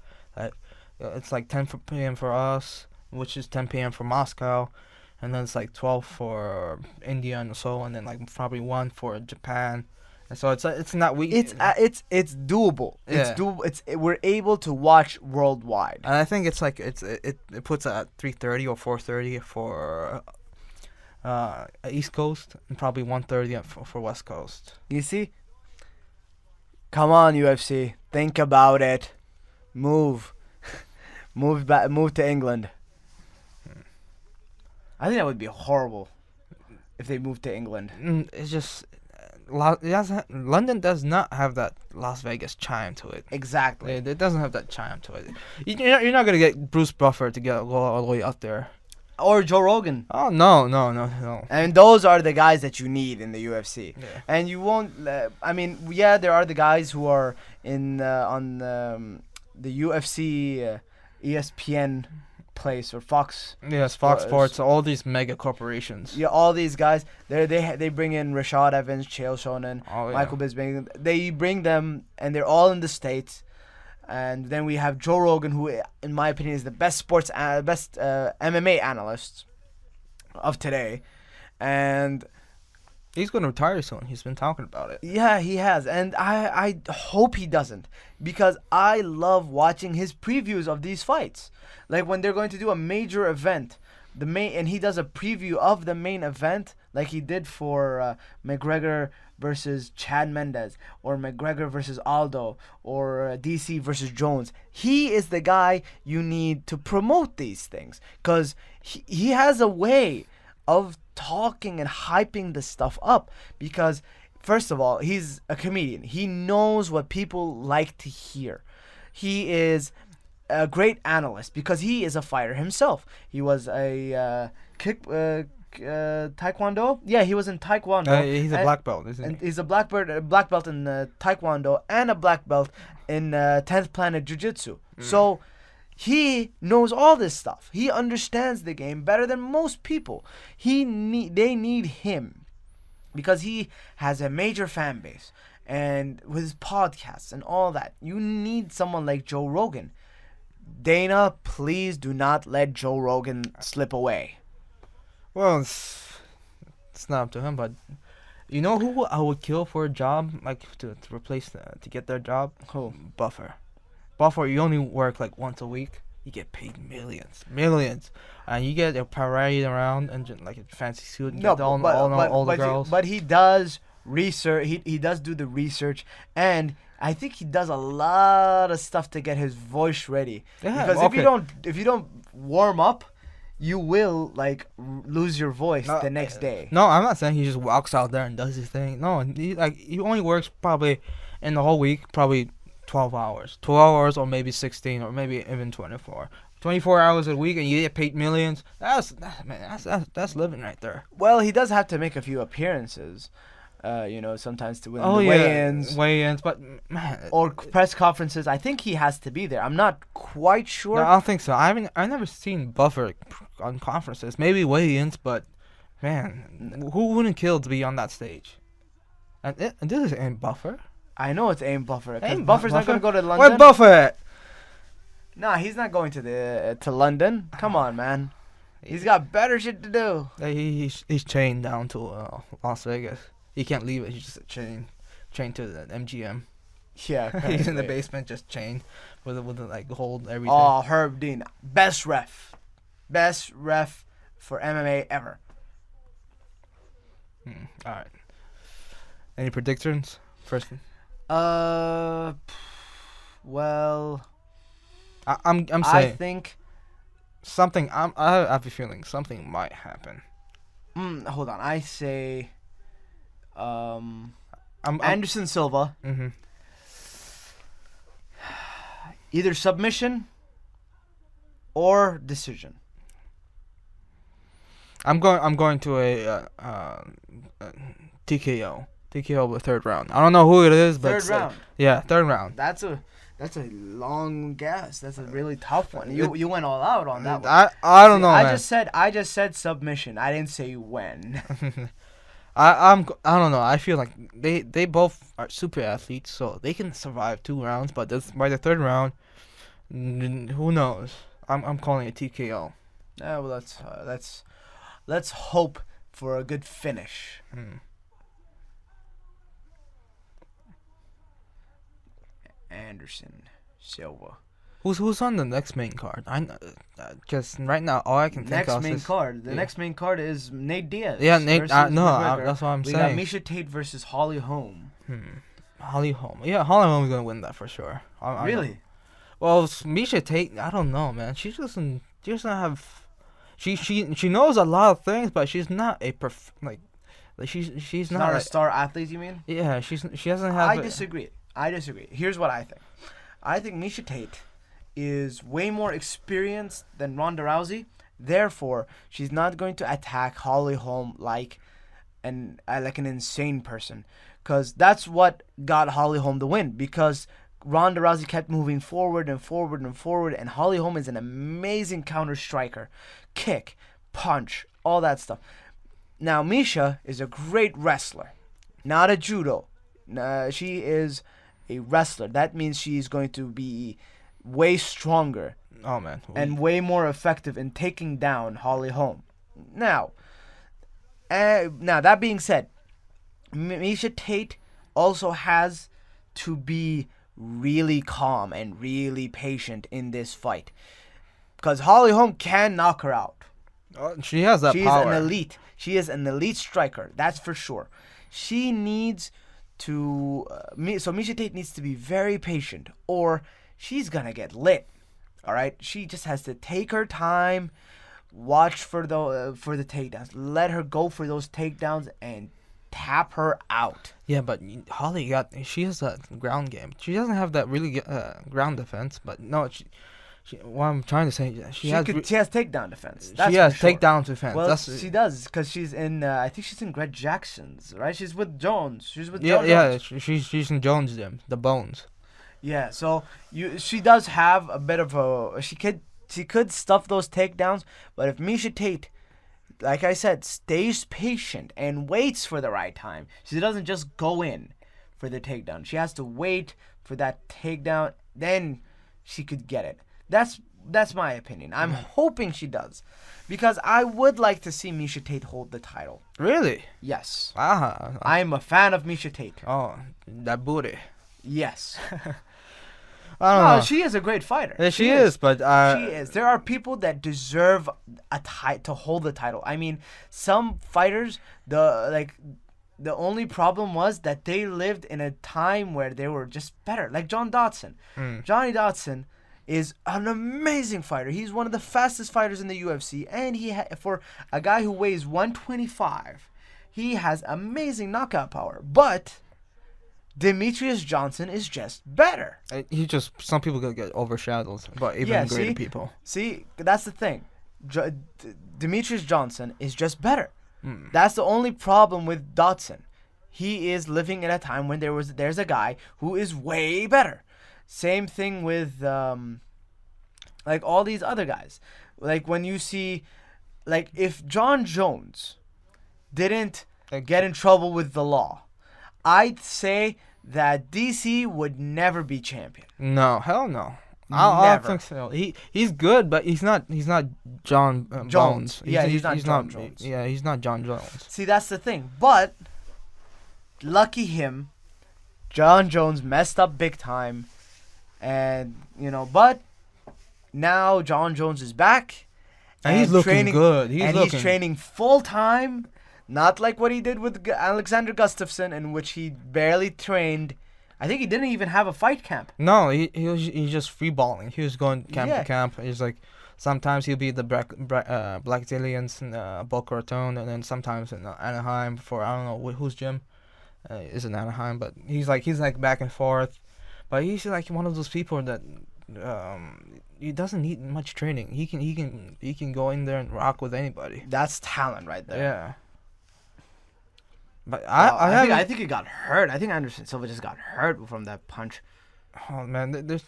It's like 10 p.m. for us, which is 10 p.m. for Moscow, and then it's like 12 for India and so, and then like probably 1 for Japan. And so it's not we. It's doable. Yeah. It's doable. We're able to watch worldwide. And I think it's like it puts at 3:30 or 4:30 for East Coast and probably 1:30 for West Coast. You see, Come on, UFC. Think about it. Move. Move back. Move to England. I think that would be horrible if they moved to England. It's just London does not have that Las Vegas chime to it. Exactly. It doesn't have that chime to it. You're not gonna get Bruce Buffer to go all the way up there. Or Joe Rogan. Oh no. And those are the guys that you need in the UFC. Yeah. And you won't. I mean, yeah, there are the guys who are in on the UFC ESPN place or Fox. Yes, Fox Sports, all these mega corporations. Yeah, all these guys. They bring in Rashad Evans, Chael Sonnen, Michael Bisping. They bring them, and they're all in the States. And then we have Joe Rogan, who, in my opinion, is the best MMA analyst of today. And he's going to retire soon. He's been talking about it. yeah, he has. And I hope he doesn't, because I love watching his previews of these fights. Like when they're going to do a major event, and he does a preview of the main event, like he did for McGregor versus Chad Mendes, or McGregor versus Aldo, or DC versus Jones. He is the guy you need to promote these things, because he has a way of talking and hyping the stuff up. Because first of all, he's a comedian. He knows what people like to hear. He is a great analyst because he is a fighter himself. He was a taekwondo. Yeah, he was in taekwondo. He's a black belt, isn't he? He's a black belt in taekwondo, and a black belt in 10th Planet Jiu-Jitsu. So he knows all this stuff. He understands the game better than most people. They need him because he has a major fan base, and with his podcasts and all that. You need someone like Joe Rogan. Dana, please do not let Joe Rogan slip away. Well, it's not up to him, but you know who I would kill for a job, like to replace to get their job? Who? Buffer. Buffer, you only work like once a week. You get paid millions, and you get a parade around and just, like a fancy suit. And No, get all the girls. But he does research. He does do the research, and I think he does a lot of stuff to get his voice ready. Yeah, because okay. if you don't warm up, you will like lose your voice the next day. No, I'm not saying he just walks out there and does his thing. No, he only works probably in the whole week, probably 12 hours. 12 hours or maybe 16 or maybe even 24. 24 hours a week and you get paid millions. That's living right there. Well, he does have to make a few appearances. Sometimes to win the weigh-ins, but man, or press conferences. I think he has to be there. I'm not quite sure. No, I don't think so. I've never seen Buffer on conferences. Maybe weigh-ins, but man, who wouldn't kill to be on that stage? And this is Aim Buffer. I know it's Aim Buffer. Buffer's not going to go to London. Where Buffer at? Nah, he's not going to London. Come on, man. He's got better shit to do. He's chained down to Las Vegas. He can't leave it. He's just chained to the MGM. Yeah, he's in the basement, just chained with like hold everything. Oh, Herb Dean, best ref for MMA ever. All right. Any predictions first? Well, I'm saying. I think something. I have a feeling something might happen. Hold on. I say. I'm Anderson Silva. Mm-hmm. Either submission or decision. I'm going to a TKO. TKO with third round. I don't know who it is, but third round. Yeah, third round. That's a long guess. That's a really tough one. You went all out on that one. I don't know. I man. just said submission. I didn't say when. I don't know. I feel like they both are super athletes, so they can survive 2 rounds. But by the third round, who knows? I'm calling it TKO. Yeah, well, let's hope for a good finish. Anderson Silva. Who's on the next main card? I because right now all I can think of is The next main card is Nate Diaz. Yeah, Nate. Versus No, McGregor. that's what I'm We saying. got Miesha Tate versus Holly Holm. Holly Holm. Yeah, Holly Holm is gonna win that for sure. I know. Really? Well, Misha Tate, I don't know, man. She doesn't have. She knows a lot of things, but she's not a like she's not Not a like, star athlete, you mean? yeah. She doesn't have. I disagree. I disagree. Here's what I think. I think Misha Tate is way more experienced than Ronda Rousey. Therefore, she's not going to attack Holly Holm like an insane person, because that's what got Holly Holm the win. Because Ronda Rousey kept moving forward and forward and forward, and Holly Holm is an amazing counter striker, kick, punch, all that stuff. Now Misha is a great wrestler, not a judo. She is a wrestler. That means she's going to be way stronger Oh man. and way more effective in taking down Holly Holm. Now that being said, Misha Tate also has to be really calm and really patient in this fight, because Holly Holm can knock her out. She has that She's power. an elite. She is an elite striker. That's for sure. She needs to. So Misha Tate needs to be very patient, or she's gonna get lit. All right. She just has to take her time, watch for the takedowns, let her go for those takedowns, and tap her out. Yeah, but Holly she has that ground game. She doesn't have that really ground defense, but no, what I'm trying to say, she has takedown defense. That's she has for sure. takedown defense. Well, That's, she does, because she's in. I think she's in Greg Jackson's, right? She's with Jones. She's with yeah, Joe yeah. Jones. She's in Jones' gym, the Bones. Yeah. So she does have a bit of a. She could stuff those takedowns, but if Misha Tate, like I said, stays patient and waits for the right time, she doesn't just go in for the takedown. She has to wait for that takedown, then she could get it. That's my opinion. I'm hoping she does, because I would like to see Misha Tate hold the title. Really? Yes. I'm a fan of Misha Tate. Oh, that booty. Yes. I don't know. She is a great fighter. Yeah, she is, but she is. There are people that deserve to hold the title. I mean, some fighters, the only problem was that they lived in a time where they were just better. Like John Dodson. Johnny Dodson is an amazing fighter. He's one of the fastest fighters in the UFC, and for a guy who weighs 125, he has amazing knockout power. But Demetrius Johnson is just better. Some people gonna get overshadowed by even greater people. See, that's the thing. Demetrius Johnson is just better. That's the only problem with Dodson. He is living in a time when there's a guy who is way better. Same thing with like all these other guys. Like when you see, like if John Jones didn't get in trouble with the law, I'd say that DC would never be champion. No, hell no. I don't think so. He's good, but he's not John Jones. He's not John Jones. Yeah, he's not John Jones. See, that's the thing. But lucky him, John Jones messed up big time, and but now John Jones is back, and he's looking good. He's training full time. Not like what he did with Alexander Gustafsson, in which he barely trained. I think he didn't even have a fight camp. No, he's just free balling. He was going camp to camp. He's like, sometimes he'll be at the Black Zillions in Boca Raton, and then sometimes in Anaheim for I don't know whose gym is in Anaheim, but he's like back and forth. But he's like one of those people that he doesn't need much training. He can go in there and rock with anybody. That's talent right there. Yeah. But I think he got hurt. I think Anderson Silva just got hurt from that punch. Oh man, they're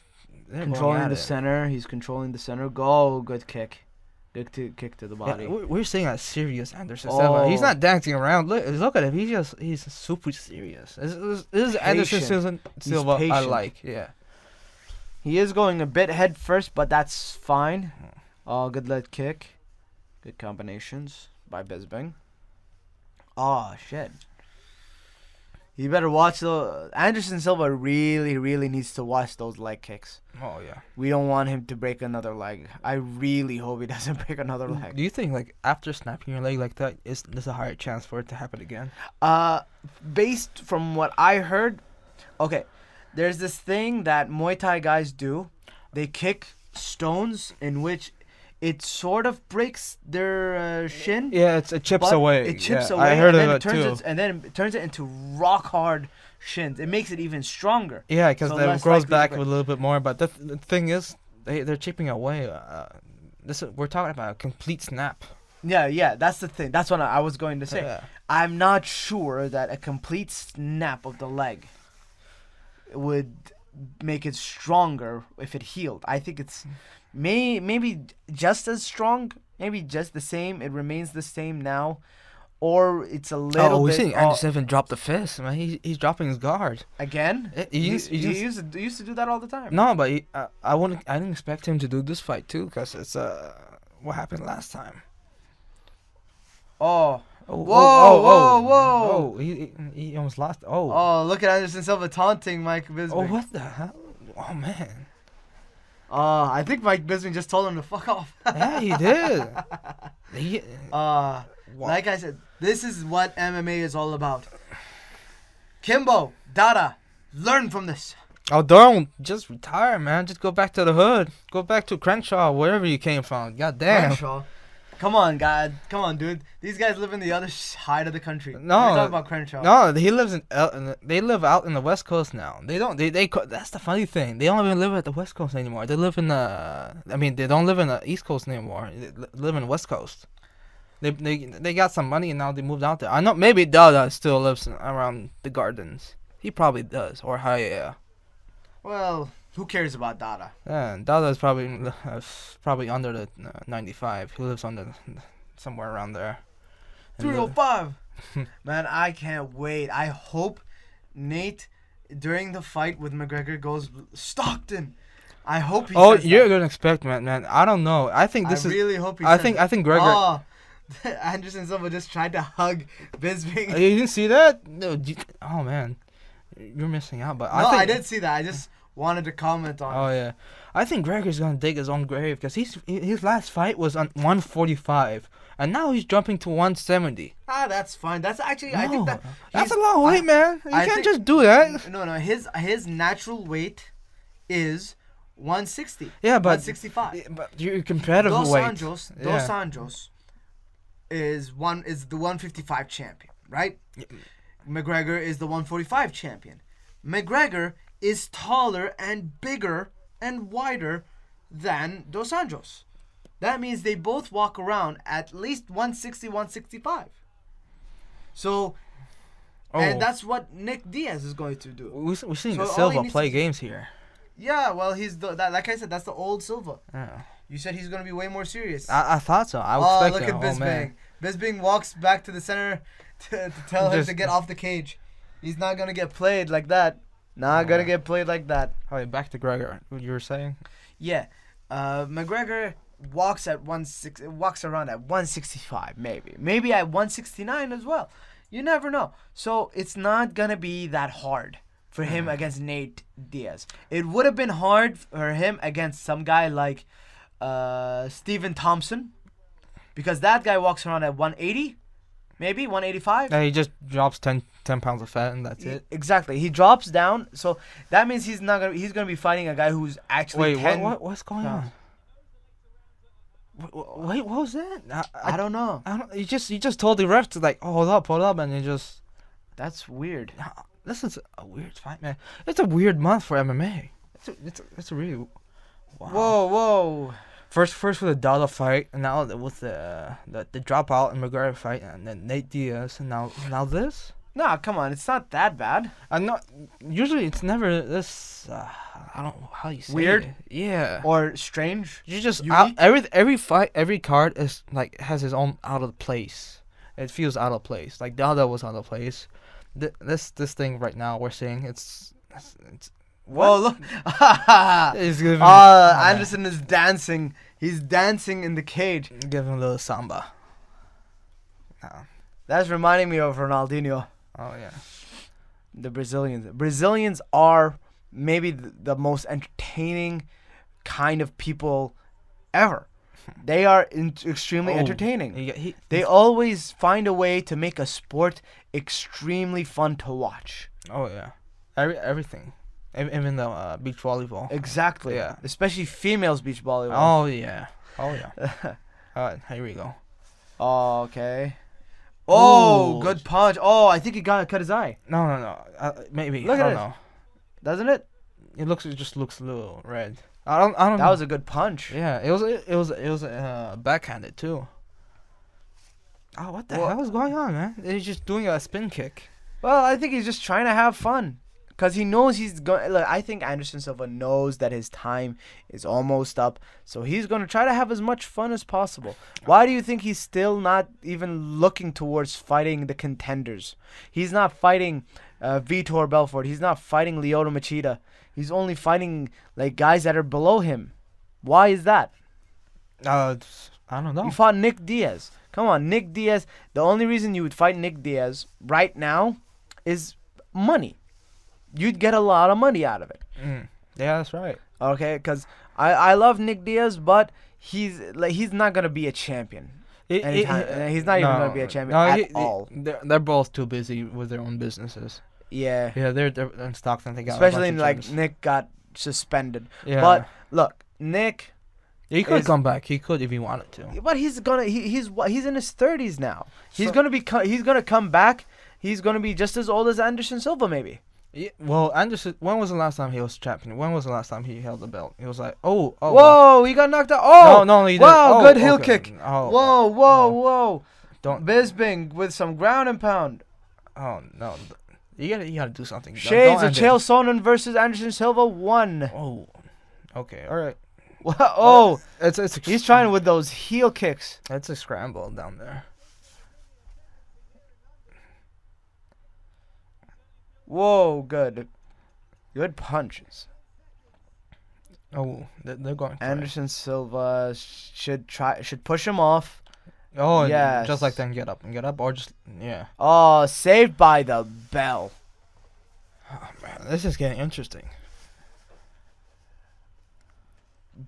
controlling the center. He's controlling the center. Go, good kick. Good kick to the body. Yeah, we're seeing a serious Anderson Silva. He's not dancing around. Look at him. He's super serious. This is Anderson Silva I like. Yeah. He is going a bit head first, but that's fine. Oh, good leg kick. Good combinations by Bisping. Oh, shit. You better watch Anderson Silva really, really needs to watch those leg kicks. Oh, yeah. We don't want him to break another leg. I really hope he doesn't break another leg. Do you think, like, after snapping your leg like that, there's a higher chance for it to happen again? Based from what I heard, Okay, there's this thing that Muay Thai guys do. They kick stones in which it sort of breaks their shin. Yeah, it chips but away. It chips yeah, away. I heard and then of it it turns too. and then it turns it into rock hard shins. It makes it even stronger. Yeah, because So it less grows likely to back break. a little bit more. But the thing is, they're chipping away. We're talking about a complete snap. Yeah, that's the thing. That's what I was going to say. Yeah. I'm not sure that a complete snap of the leg would make it stronger if it healed. I think it's maybe just as strong, maybe just the same. It remains the same now, or it's a little we're bit. seeing Anderson drop the fist, man. He's dropping his guard. Again? He Used to do that all the time. No, but I didn't expect him to do this fight too, because it's what happened last time. Oh. Oh, Whoa. Oh, he almost lost. Oh. Oh, look at Anderson Silva taunting Mike Bisping. Oh, what the hell? Oh, man. I think Mike Bisping just told him to fuck off. Yeah, he did. Like I said, this is what MMA is all about. Kimbo, Dada, learn from this. Oh, don't. Just retire, man. Just go back to the hood. Go back to Crenshaw, wherever you came from. God damn. Crenshaw. Come on, God. Come on, dude. These guys live in the other side of the country. No. We're talking about Crenshaw. No, he lives they live out in the West Coast now. That's the funny thing. They don't even live at the West Coast anymore. They live in they don't live in the East Coast anymore. They live in the West Coast. They got some money and now they moved out there. I know maybe Dada still lives around the Gardens. He probably does, or Hialeah. Well, who cares about Dada? Yeah, Dada is probably under the 95. He lives under somewhere around there. 305. Man, I can't wait. I hope Nate, during the fight with McGregor, goes Stockton. I hope he says you're that. gonna expect, man. I don't know. I think I really hope he I says think that. I think Gregor. Oh, Anderson Silva just tried to hug Bisping. You didn't see that? No. Oh man, you're missing out. But No, I did see that. I just wanted to comment on Oh it. yeah, I think Gregor's gonna dig his own grave because his last fight was on 145, and now he's jumping to 170. That's fine. That's actually, I think that's he's- a long weight, man. You I can't think- just do that. No, his natural weight is 160. Yeah, but 165. But your competitive Dos weight. Anjos is the 155 champion, right? McGregor is the 145 champion. McGregor is taller and bigger and wider than Dos Anjos. That means they both walk around at least 160, 165. So, and that's what Nick Diaz is going to do. We're seeing So the all he Silva needs play to- games here. Yeah, well, like I said, that's the old Silva. Yeah. You said he's going to be way more serious. I thought so. I Oh, expect look at that. Oh, man. Bisping. Bisping walks back to the center to tell him Just- to get off the cage. He's not going to get played like that. Not going to get played like that. Oh, yeah, back to Gregor. What you were saying? Yeah. McGregor walks around at 165 maybe. Maybe at 169 as well. You never know. So it's not going to be that hard for him against Nate Diaz. It would have been hard for him against some guy like Stephen Thompson, because that guy walks around at 180, maybe 185. Yeah, he just drops 10 pounds of fat and that's it. Exactly. He drops down, so that means he's gonna be fighting a guy who's actually Wait, 10 what's going on? Wait, what was that? I don't know. I don't. You just told the ref to like, hold up, and you just. That's weird. This is a weird fight, man. It's a weird month for MMA. It's a really. Wow. Whoa. First with the Dada fight, and now with the dropout and McGregor fight, and then Nate Diaz, and now this. Nah, come on. It's not that bad. I'm not. Usually, it's never this. I don't know how you say Weird? it. Yeah. Or strange. You just Unique? every fight, every card is like has his own out of place. It feels out of place. Like Dada was out of place. This thing right now we're seeing it's Whoa, look. It's giving Anderson is dancing. He's dancing in the cage. give him a little samba. That's reminding me of Ronaldinho. Oh yeah. The Brazilians. Brazilians are maybe the most entertaining kind of people ever. They are extremely entertaining. They always find a way to make a sport extremely fun to watch. Oh yeah. Everything, even the beach volleyball. Exactly. Yeah. Especially females beach volleyball. Oh yeah. Oh yeah. All right, here we go. Oh, okay. Oh, Ooh. good punch. Oh, I think he cut his eye. No. Maybe. Look I at don't it. know. Doesn't it? It just looks a little red. I don't That know. was a good punch. Yeah, it was backhanded too. Oh, what the hell is going on, man? He's just doing a spin kick. Well, I think he's just trying to have fun. Because he knows he's going. Look, I think Anderson Silva knows that his time is almost up. So he's going to try to have as much fun as possible. Why do you think he's still not even looking towards fighting the contenders? He's not fighting Vitor Belfort. He's not fighting Lyoto Machida. He's only fighting like guys that are below him. Why is that? I don't know. You fought Nick Diaz. Come on, Nick Diaz. The only reason you would fight Nick Diaz right now is money. You'd get a lot of money out of it. Yeah, that's right. Okay, because I love Nick Diaz, but he's not gonna be a champion. He's not even gonna be a champion at all. They're both too busy with their own businesses. Yeah. Yeah, they're in Stockton. They got Especially a bunch like of gyms. Nick got suspended. Yeah. But look, Nick. He could is- come back. He could if he wanted to. But he's in his 30s now. He's So- gonna come back. He's gonna be just as old as Anderson Silva, maybe. Yeah, well, Anderson. When was the last time he was champion? When was the last time he held the belt? He was like, oh. Whoa, he got knocked out. Oh, no, he didn't. wow, Oh, good heel okay. kick. Oh, Whoa. Don't. Bisping with some ground and pound. Oh no, you gotta do something. Shades Don't of Chael Sonnen versus Anderson Silva 1. Oh, okay, all right. Oh, It's he's trying with those heel kicks. It's a scramble down there. Whoa, good punches. Oh, they're going. For it. Anderson Silva should push him off. Oh, yes. just like then get up, or just yeah. Oh, saved by the bell. Oh, man, this is getting interesting.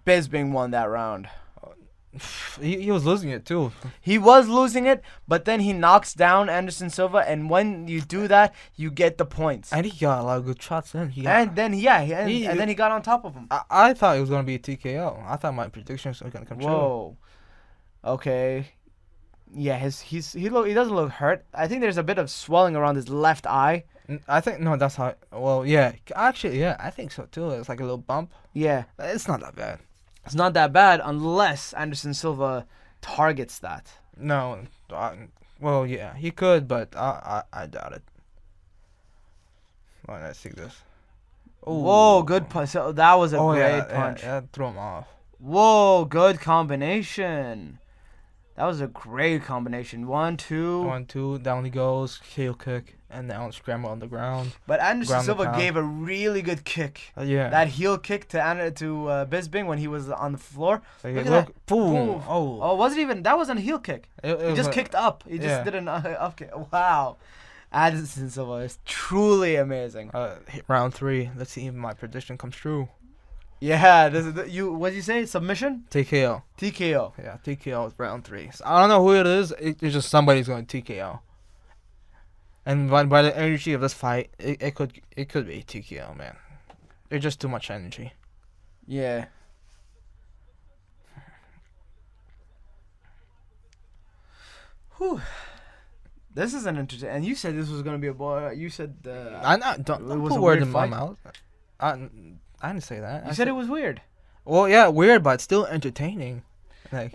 Bisping won that round. He was losing it too. He was losing it, but then he knocks down Anderson Silva, and when you do that, you get the points. And he got a lot of good shots in. And then he got on top of him. I thought it was gonna be a TKO. I thought my predictions were gonna come true. Whoa. Okay. Yeah, he doesn't look hurt. I think there's a bit of swelling around his left eye. I think no, that's how. Well, yeah, actually, yeah, I think so too. It's like a little bump. Yeah. It's not that bad. It's not that bad unless Anderson Silva targets that. No, well, yeah, he could, but I doubt it. Well, let's see this. Whoa, good punch. So that was a great yeah, punch. Yeah, threw him off. Whoa, good combination. That was a great combination. 1, 2. 1, 2, down he goes, heel kick, and now scramble on the ground. But Anderson Ground and Silva pound. gave a really good kick. Yeah. That heel kick to Bisping when he was on the floor. Like, Look at look, that. boom. Boom. Oh. That wasn't a heel kick. It He was just a- kicked up. He just yeah. did an up kick. Wow. Anderson Silva is truly amazing. Round 3. Let's see if my prediction comes true. Yeah, what did you say? Submission? TKO. TKO. Yeah, TKO is round 3. So I don't know who it is. It's just somebody's going to TKO. And by the energy of this fight, it could be TKO, man. There's just too much energy. Yeah. Whew. This is an interesting. And you said this was gonna be a boy. You said Don't it was put a words weird in my fight? mouth. I didn't say that. You said it was weird. Well, yeah, weird, but still entertaining. Like,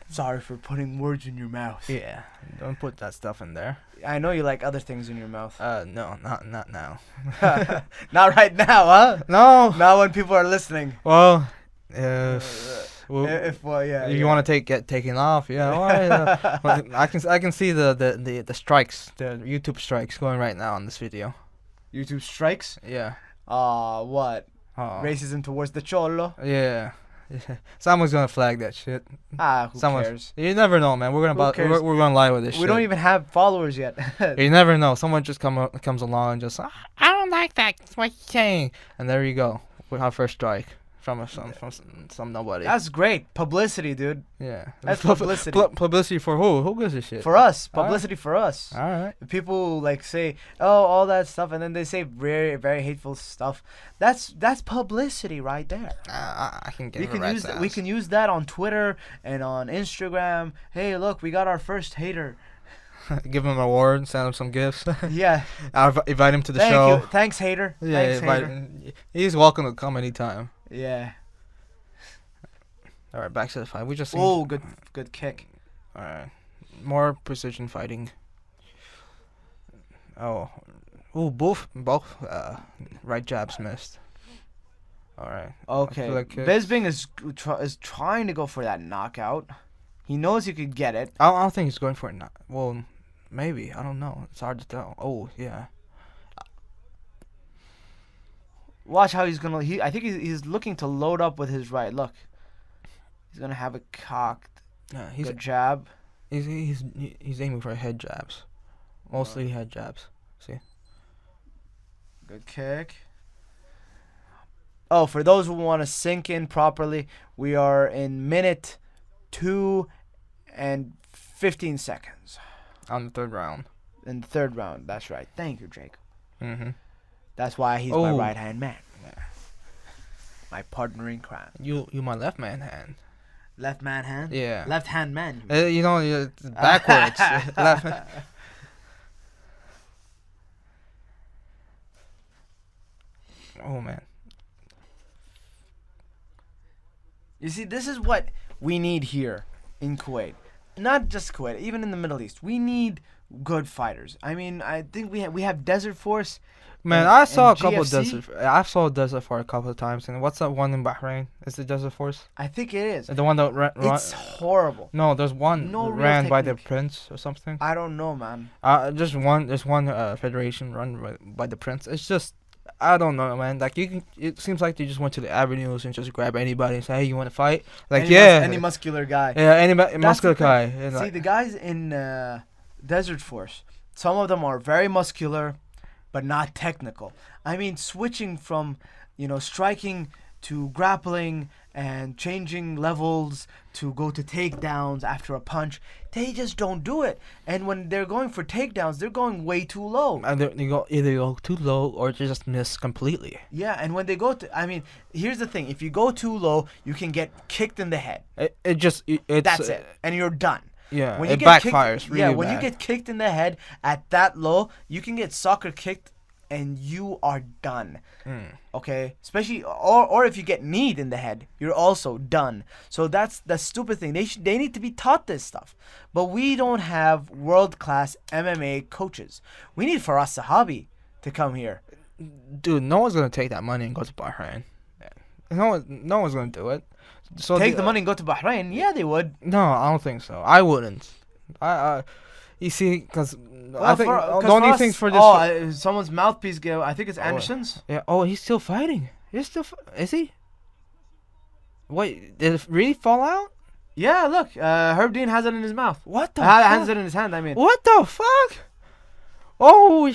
Sorry for putting words in your mouth. yeah, don't put that stuff in there. I know you like other things in your mouth. No, not now. Not right now, huh? No. Not when people are listening. Well, If yeah. if you want to get taken off, yeah. All right, well, I can see the strikes, the YouTube strikes going right now on this video. YouTube strikes. Yeah. What? Oh. Racism towards the cholo. Yeah. Someone's gonna flag that shit. Who cares? You never know, man. We're cares? we're gonna lie with this shit. We don't even have followers yet. You never know. Someone just comes along and just I don't like that. That's what you're saying. And there you go with our first strike. from some nobody. That's great publicity, dude. Yeah. That's publicity. Publicity for who? Who gives a shit? For us, publicity for us. All right. People like say, oh, all that stuff, and then they say very, very hateful stuff. That's publicity right there. I can get We can use that on Twitter and on Instagram. Hey, look, we got our first hater. Give him an award, send him some gifts. Yeah. I'll invite him to the show. You. Thanks, hater. Yeah, Thanks, hater. He's welcome to come anytime. Yeah. All right, back to the fight. We just. Oh, good kick. All right, more precision fighting. Both right jabs missed. All right. Okay. Bisping is trying to go for that knockout. He knows he could get it. I don't think he's going for it. Well, maybe. I don't know. It's hard to tell. Oh, yeah. Watch how he's gonna. I think he's looking to load up with his right. Look, he's gonna have a cocked. He's a jab. He's aiming for head jabs, mostly head jabs. See. Good kick. Oh, for those who want to sink in properly, we are in minute 2 and 15 seconds. On the third round. In the third round, that's right. Thank you, Jake. Mm-hmm. That's why he's my right-hand man. Yeah. My partner in crime. You my left man hand. Left man hand? Yeah. Left-hand man. It's backwards. Left. Oh, man. You see, this is what we need here in Kuwait. Not just Kuwait, even in the Middle East. We need good fighters. I mean, I think we have Desert Force. Man, I saw a couple Desert. I saw Desert Force a couple of times. And what's that one in Bahrain? Is it Desert Force? I think it is. The one that It's horrible. No, there's one ran by the prince or something. I don't know, man. There's one federation run by the prince. It's just, I don't know, man. Like it seems like they just went to the avenues and just grab anybody and say, "Hey, you want to fight?" Like any muscular guy. Yeah, any muscular guy. See, the guys in Desert Force, some of them are very muscular, but not technical. I mean, switching from, striking to grappling and changing levels to go to takedowns after a punch, they just don't do it. And when they're going for takedowns, they're going way too low. And either go too low or just miss completely. Yeah, and when they go here's the thing. If you go too low, you can get kicked in the head. That's it. And you're done. Yeah, when it backfires really bad. When you get kicked in the head at that low, you can get soccer kicked and you are done. Okay? Especially, or if you get kneed in the head, you're also done. So that's the stupid thing. They need to be taught this stuff. But we don't have world-class MMA coaches. We need Faraz Sahabi to come here. Dude, no one's going to take that money and go to Bahrain. No one's going to do it. So take the money and go to Bahrain? Yeah, they would. No, I don't think so. I wouldn't. You see, because I think the only thing for this. Someone's mouthpiece. I think it's Anderson's. Yeah. Oh, he's still fighting. Is he? Wait, did it really fall out? Yeah. Look, Herb Dean has it in his mouth. What the? fuck? Has it in his hand. I mean. What the fuck? Oh.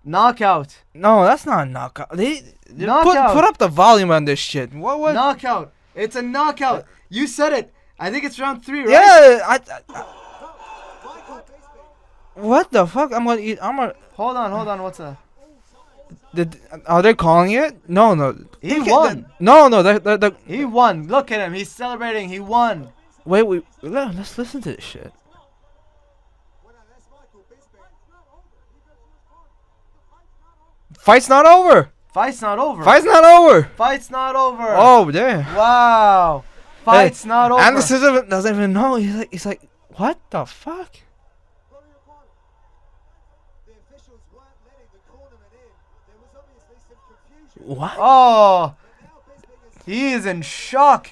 Knockout. No, that's not a knockout. Knockout. Put up the volume on this shit. What? Knockout. It's a knockout. You said it. I think it's round 3, right? Yeah. What the fuck? I'm gonna eat. Hold on. What's that? Are they calling it? No. He won. No. He won. Look at him. He's celebrating. He won. Wait. Let's listen to this shit. Fight's not over. Fight's not over. Oh, damn. Wow. Fight's not over. And the doesn't even know. He's like, what the fuck? What? Oh, he is in shock.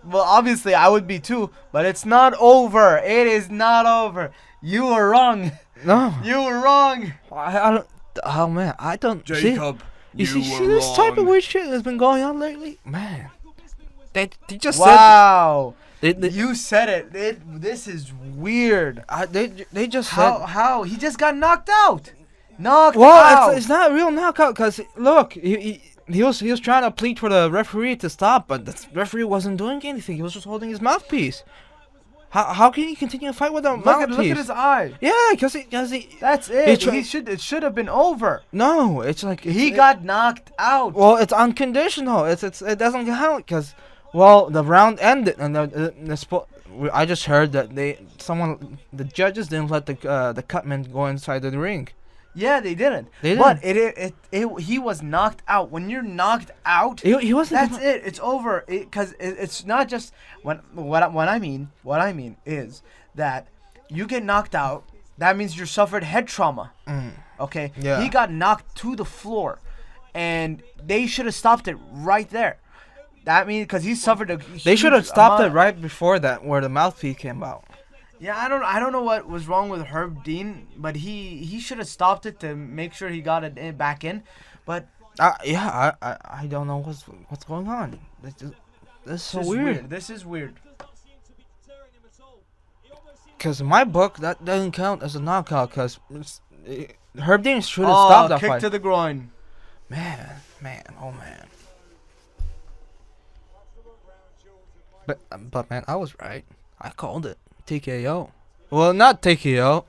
Well, obviously, I would be too, but it's not over. It is not over. You were wrong. No. You were wrong. I don't. Oh, man. I don't. Jacob, see this type of weird shit that's been going on lately? Man. They just said. Wow. You said it. This is weird. They just said. How? He just got knocked out. Knocked out. It's not a real knockout because, look, he was trying to plead for the referee to stop, but the referee wasn't doing anything. He was just holding his mouthpiece. How can he continue to fight with a mouthpiece? Look at his eye. Yeah, because he. That's it. It should have been over. No, it's like He got knocked out. Well, it's unconditional. It doesn't count because the round ended and I just heard that the judges didn't let the cutman go inside the ring. Yeah, they didn't. But he was knocked out. When you're knocked out, he wasn't. That's it. It's over. Because it's not just what I mean is that you get knocked out. That means you suffered head trauma. Okay. Yeah. He got knocked to the floor, and they should have stopped it right there. That means because he suffered a. They should have stopped it right before that, where the mouthpiece came out. Yeah, I don't know what was wrong with Herb Dean, but he should have stopped it to make sure he got it back in. But I don't know what's going on. This is so weird. This is weird. Because in my book, that doesn't count as a knockout. Because Herb Dean should have stopped that kick fight. To the groin. Man. But man, I was right. I called it. TKO. Well, not TKO.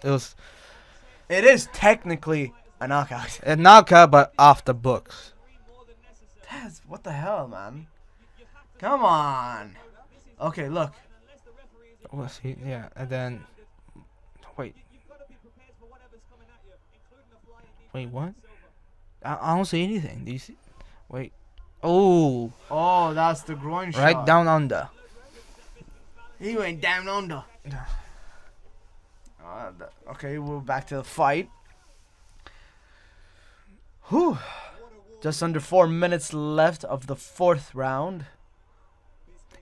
It is technically a knockout. A knockout, but off the books. What the hell, man? Come on. Okay, look. Was he? Yeah, and then wait, what? I don't see anything. Do you see? Wait. Oh, that's the groin shot. Right down under. He went down under. Okay, we're back to the fight. Whew. Just under 4 minutes left of the 4th round.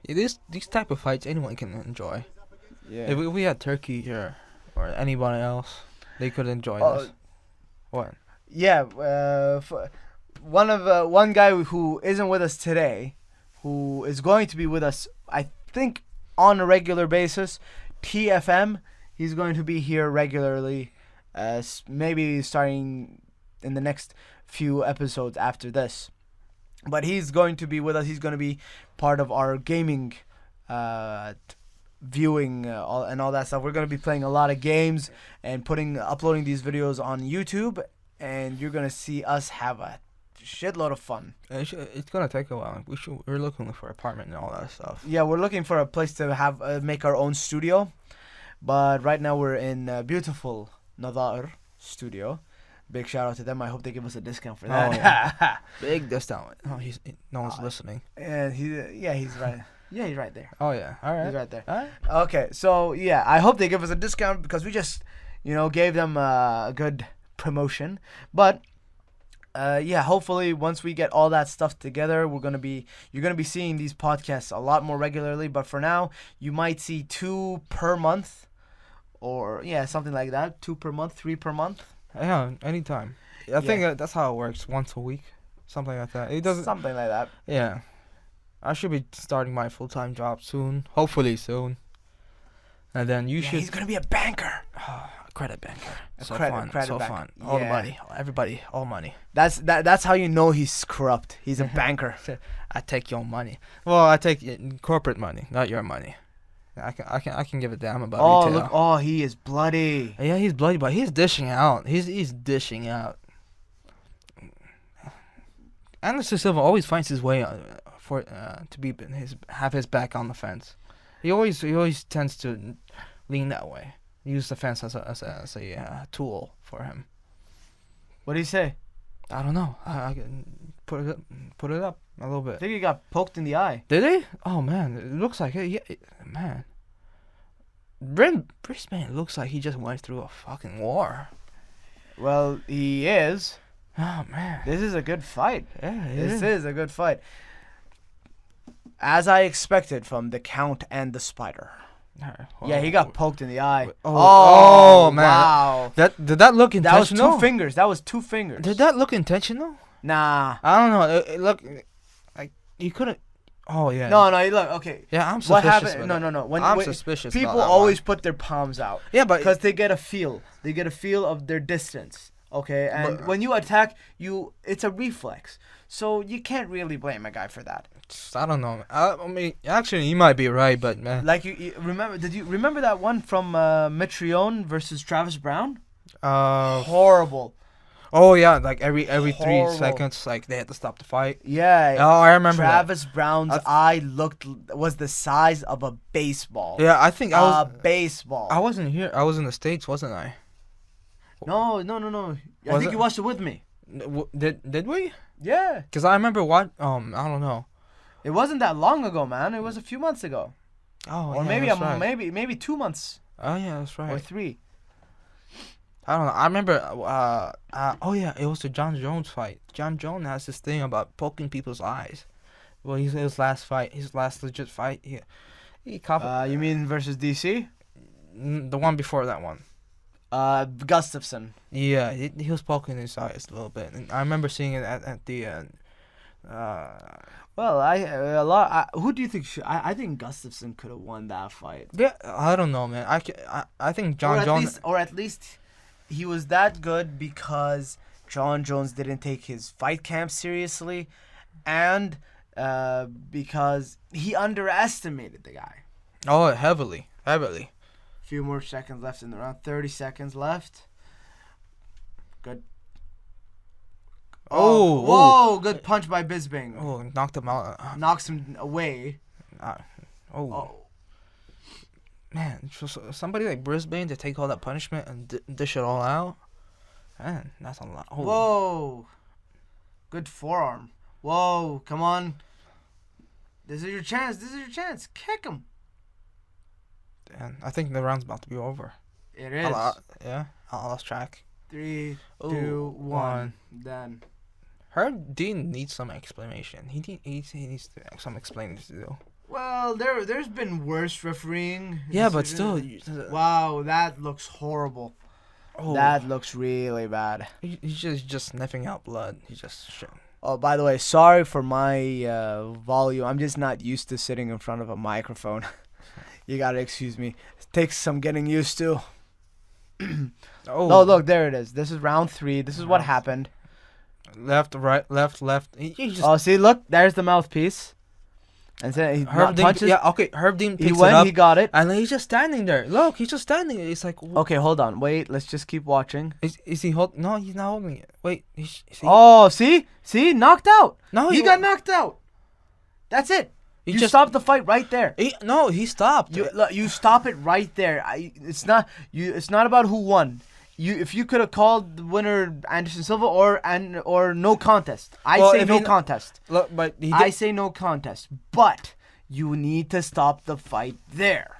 Yeah, these type of fights anyone can enjoy. Yeah. If we had Turkey here or anybody else, they could enjoy this. What? Yeah. One guy who isn't with us today, who is going to be with us, I think, on a regular basis, TFM. He's going to be here regularly, maybe starting in the next few episodes after this. But he's going to be with us. He's going to be part of our gaming viewing and all that stuff. We're going to be playing a lot of games and uploading these videos on YouTube, and you're going to see us have a shitload of fun. It's gonna take a while. We're looking for an apartment and all that stuff. Yeah, we're looking for a place to have make our own studio, but right now we're in beautiful Nadar studio. Big shout out to them. I hope they give us a discount for that. Oh, yeah. Big discount. Oh, no one's listening. And he's right. Yeah, he's right there. Oh yeah, all right. He's right there. All right. Okay, so yeah, I hope they give us a discount because we just, gave them a good promotion. But hopefully once we get all that stuff together, you're gonna be seeing these podcasts a lot more regularly. But for now, you might see 2 per month, or something like that. 2 per month, 3 per month. Yeah, anytime. I think that's how it works. Once a week, something like that. It doesn't. Something like that. Yeah, I should be starting my full-time job soon. Hopefully soon. And then he's gonna be a banker. Credit banker. So credit fun. So banker. fun. All the money. Everybody. All money. That's how you know he's corrupt. He's a banker. I take your money. Well, I take corporate money, not your money. I can give a damn about retail. Look! Oh, he is bloody. Yeah, he's bloody, but he's dishing out. He's dishing out. Anderson Silva always finds his way have his back on the fence. He always tends to lean that way. Use the fence as a tool for him. What did he say? I don't know. I can put it up a little bit. I think he got poked in the eye. Did he? Oh man, it looks like it. Yeah, man. Brisbane looks like he just went through a fucking war. Well, he is. Oh man, this is a good fight. Yeah, this is a good fight. As I expected from the Count and the Spider. Yeah, he got poked in the eye. Oh man! Wow. Did that look intentional? That was 2 fingers. Did that look intentional? Nah. I don't know. It looked like you couldn't. Oh yeah. No. Look. Okay. Yeah, I'm suspicious. What happened? No. I'm suspicious. People always put their palms out. Yeah, but because they get a feel. They get a feel of their distance. Okay, and But- when you attack, it's a reflex. So you can't really blame a guy for that. I don't know. I mean, actually, you might be right, but man. Like you remember? Did you remember that one from Mitrione versus Travis Brown? Horrible. Oh yeah, like every 3 Horrible. seconds, like they had to stop the fight. Yeah. Oh, I remember Travis Brown's I eye was the size of a baseball. that. Yeah, I think A baseball. I wasn't here. I was in the States, wasn't I? No. I Was think it? you watched it with me. Did we? Yeah. Cause I remember what I don't know. It wasn't that long ago, man. It was a few months ago. Oh, Or yeah, maybe that's right. maybe 2 months Oh yeah, that's or right. 3. I don't know. I remember. Oh yeah, it was the John Jones fight. John Jones has this thing about poking people's eyes. Well, his last fight, his last legit fight, he covered You mean versus DC? the one before that one. Gustafson. Yeah, he was poking his eyes a little bit, and I remember seeing it at the Well, who do you think I think Gustafson could have won that fight. yeah, I don't know, man. I think John Jones. Or at least he was that good because John Jones didn't take his fight camp seriously, and because he underestimated the guy. Oh, heavily. Few more seconds left in the round. 30 seconds left. Good. Oh, whoa! Good punch by Bisping. Oh, knocked him out. Knocks him away. Oh. Man, for somebody like Brisbane to take all that punishment and dish it all out, man, that's a lot. Oh. Whoa. Good forearm. Whoa, come on. This is your chance. Kick him. And I think the round's about to be over. It is. I lost track. 3, Ooh, 2, 1. one. Done. Herb Dean needs some explanation. He needs some explaining to do. Well, there's been worse refereeing. Yeah, but still. Wow, that looks horrible. Oh, That looks really bad. he's just sniffing out blood. He's just shit. Oh, by the way, sorry for my volume. I'm just not used to sitting in front of a microphone. You gotta excuse me. It takes some getting used to. Oh. No, look, there it is. This is round 3. This is what happened. Left, right, left. He just. Oh, see, look, there's the mouthpiece. And so he Herb Dean, punches. yeah, okay. Herb Dean picks He it went, up, he got it. and then he's just standing there. Look, he's just standing there. It's like, Okay, hold on. Wait, let's just keep watching. is he holding? No, he's not holding it. Wait, is he? Oh, see? Knocked out. No, He got knocked out. That's it. He You just stopped the fight right there. he stopped. You stop it right there. It's not about who won. If you could have called the winner Anderson Silva or no contest. I say no contest. Look, but he did, I say no contest. But you need to stop the fight there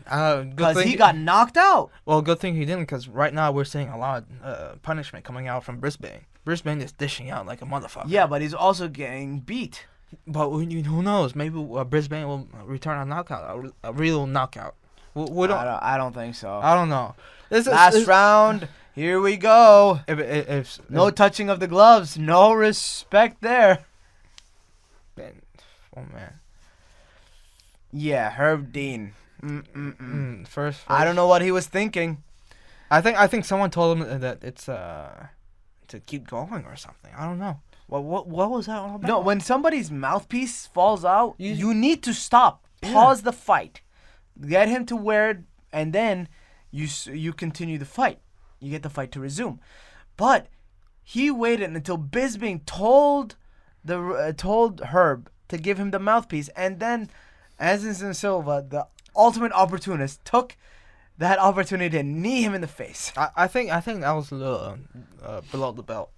good because thing he got knocked out. Well, good thing he didn't, because right now we're seeing a lot of punishment coming out from Brisbane. Brisbane is dishing out like a motherfucker. Yeah, but he's also getting beat. But who knows? Maybe Brisbane will return a knockout, a real knockout. We don't. I don't think so. I don't know. Last round. Here we go. If No touching of the gloves. No respect there. Oh man. Yeah, Herb Dean. First, I don't know what he was thinking. I think someone told him that it's to keep going or something. I don't know. What was that all about? No, when somebody's mouthpiece falls out, You- you need to stop. Pause the fight. Get him to where it, and then you continue the fight. You get the fight to resume. But he waited until Bisping told Herb to give him the mouthpiece, and then Anderson Silva, the ultimate opportunist, took that opportunity to knee him in the face. I think that was a little below the belt.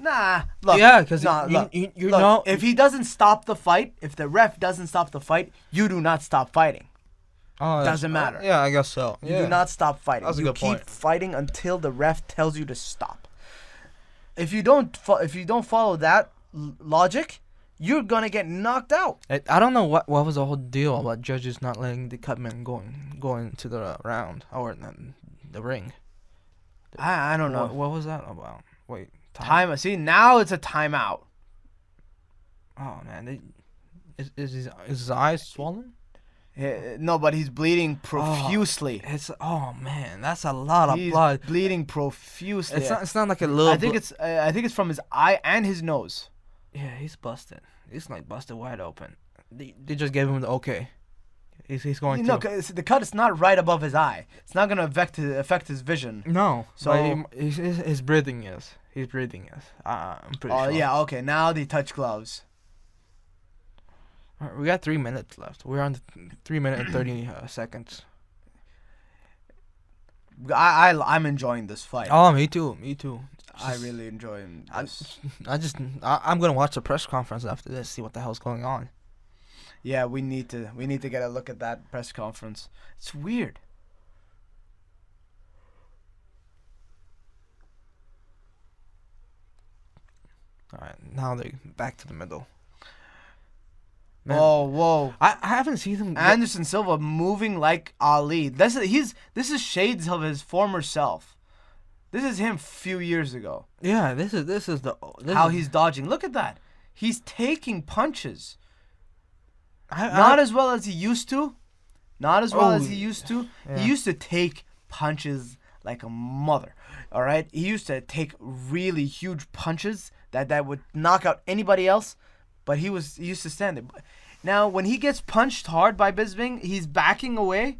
Nah, look. Yeah, because look, you look, know, if he doesn't stop the fight, if the ref doesn't stop the fight, you do not stop fighting. Doesn't matter. Yeah, I guess so. You do not stop fighting. That's a you good keep point. fighting until the ref tells you to stop. If you don't follow that logic, you're gonna get knocked out. I don't know what was the whole deal about judges not letting the cutman go into the round or the ring. I don't know. What was that about? Wait, Time. See, now it's a timeout. Oh man, is his eyes swollen? No, but he's bleeding profusely. Oh man, that's a lot of He's blood. bleeding profusely. It's not like a little. I think it's from his eye and his nose. Yeah, he's busted. He's like busted wide open. They just gave him the okay. He's going No, to. the cut is not right above his eye. It's not gonna affect his vision. No, So- so his breathing is. He's breathing is. I'm pretty sure. Oh yeah, okay. Now they touch gloves. Alright, we got 3 minutes left. We're on the 3 minute and 30 seconds. I'm enjoying this fight. Oh, me too. Me too. I really enjoy this. I'm gonna watch the press conference after this. See what the hell's going on. Yeah, we need to get a look at that press conference. It's weird. All right, now they back to the middle. Man, Oh, whoa. I haven't seen him. Anderson Silva moving like Ali. This is shades of his former self. This is him a few years ago. Yeah, this is He's dodging. Look at that. He's taking punches. not Not as well as he used to. Not as well Oh, as he used to. yeah. He used to take punches like a mother. All right? He used to take really huge punches that would knock out anybody else, but he used to stand there. Now, when he gets punched hard by Bisping, he's backing away.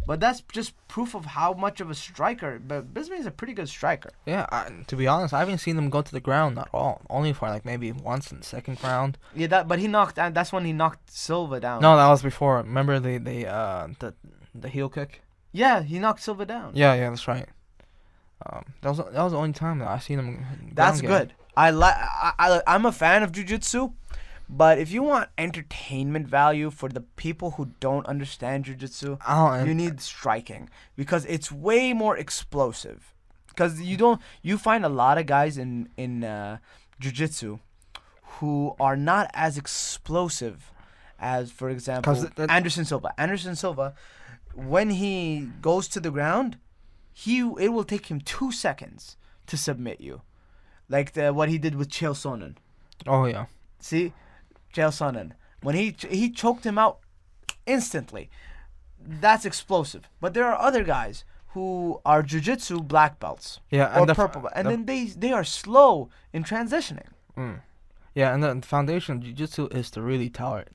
But that's just proof of how much of a striker. But Bisping is a pretty good striker. Yeah, to be honest, I haven't seen him go to the ground at all. Only for like maybe once in the second round. Yeah, but he knocked. That's when he knocked Silva down. No, that was before. Remember the heel kick? Yeah, he knocked Silva down. Yeah, that's right. That was the only time that I seen him. That's ground game. good. I'm a fan of jiu-jitsu, but if you want entertainment value for the people who don't understand jiu-jitsu, you need striking because it's way more explosive. Because you find a lot of guys in jiu-jitsu who are not as explosive as, for example, Anderson Silva. Anderson Silva, when he goes to the ground, it will take him 2 seconds to submit you. Like what he did with Chael Sonnen. Oh yeah. See? Chael Sonnen. When he choked him out instantly. That's explosive. But there are other guys who are jiu-jitsu black belts. Yeah, Or purple belt. And then they are slow in transitioning. Yeah, and the foundation of jiu-jitsu is to really tire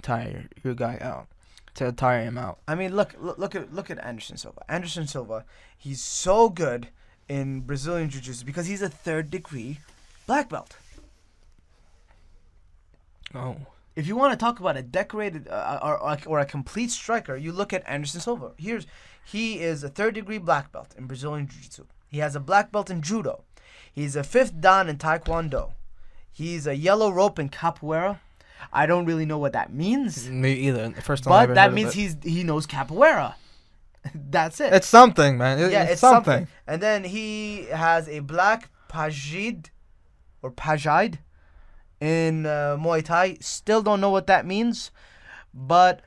your guy out. To tire him out. I mean, look at Anderson Silva. Anderson Silva, he's so good in Brazilian jiu-jitsu because he's a 3rd degree black belt. Oh. If you want to talk about a decorated or a complete striker, you look at Anderson Silva. He is a 3rd degree black belt in Brazilian jiu-jitsu. He has a black belt in judo. He's a 5th dan in taekwondo. He's a yellow rope in capoeira. I don't really know what that means. Me either. First time I But ever that heard means of it. he knows capoeira. That's it. It's something, man. It's something. And then he has a black pajid in Muay Thai. Still don't know what that means, but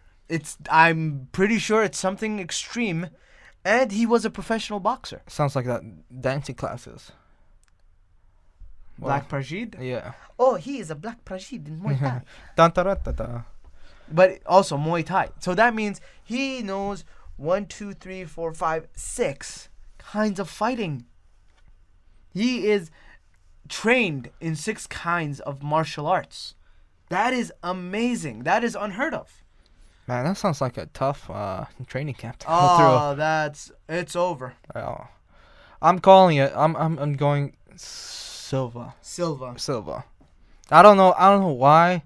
I'm pretty sure it's something extreme. And he was a professional boxer. Sounds like that dancing classes. Black pajid? Yeah. Oh, he is a black pajid in Muay Thai. Dun-ta-ra-ta-ta. But also Muay Thai. So that means he knows 1, 2, 3, 4, 5, 6 kinds of fighting. He is trained in 6 kinds of martial arts. That is amazing. That is unheard of. Man, that sounds like a tough training camp to go Oh, it's over. through. Oh. I'm calling it. I'm going Silva. I don't know why.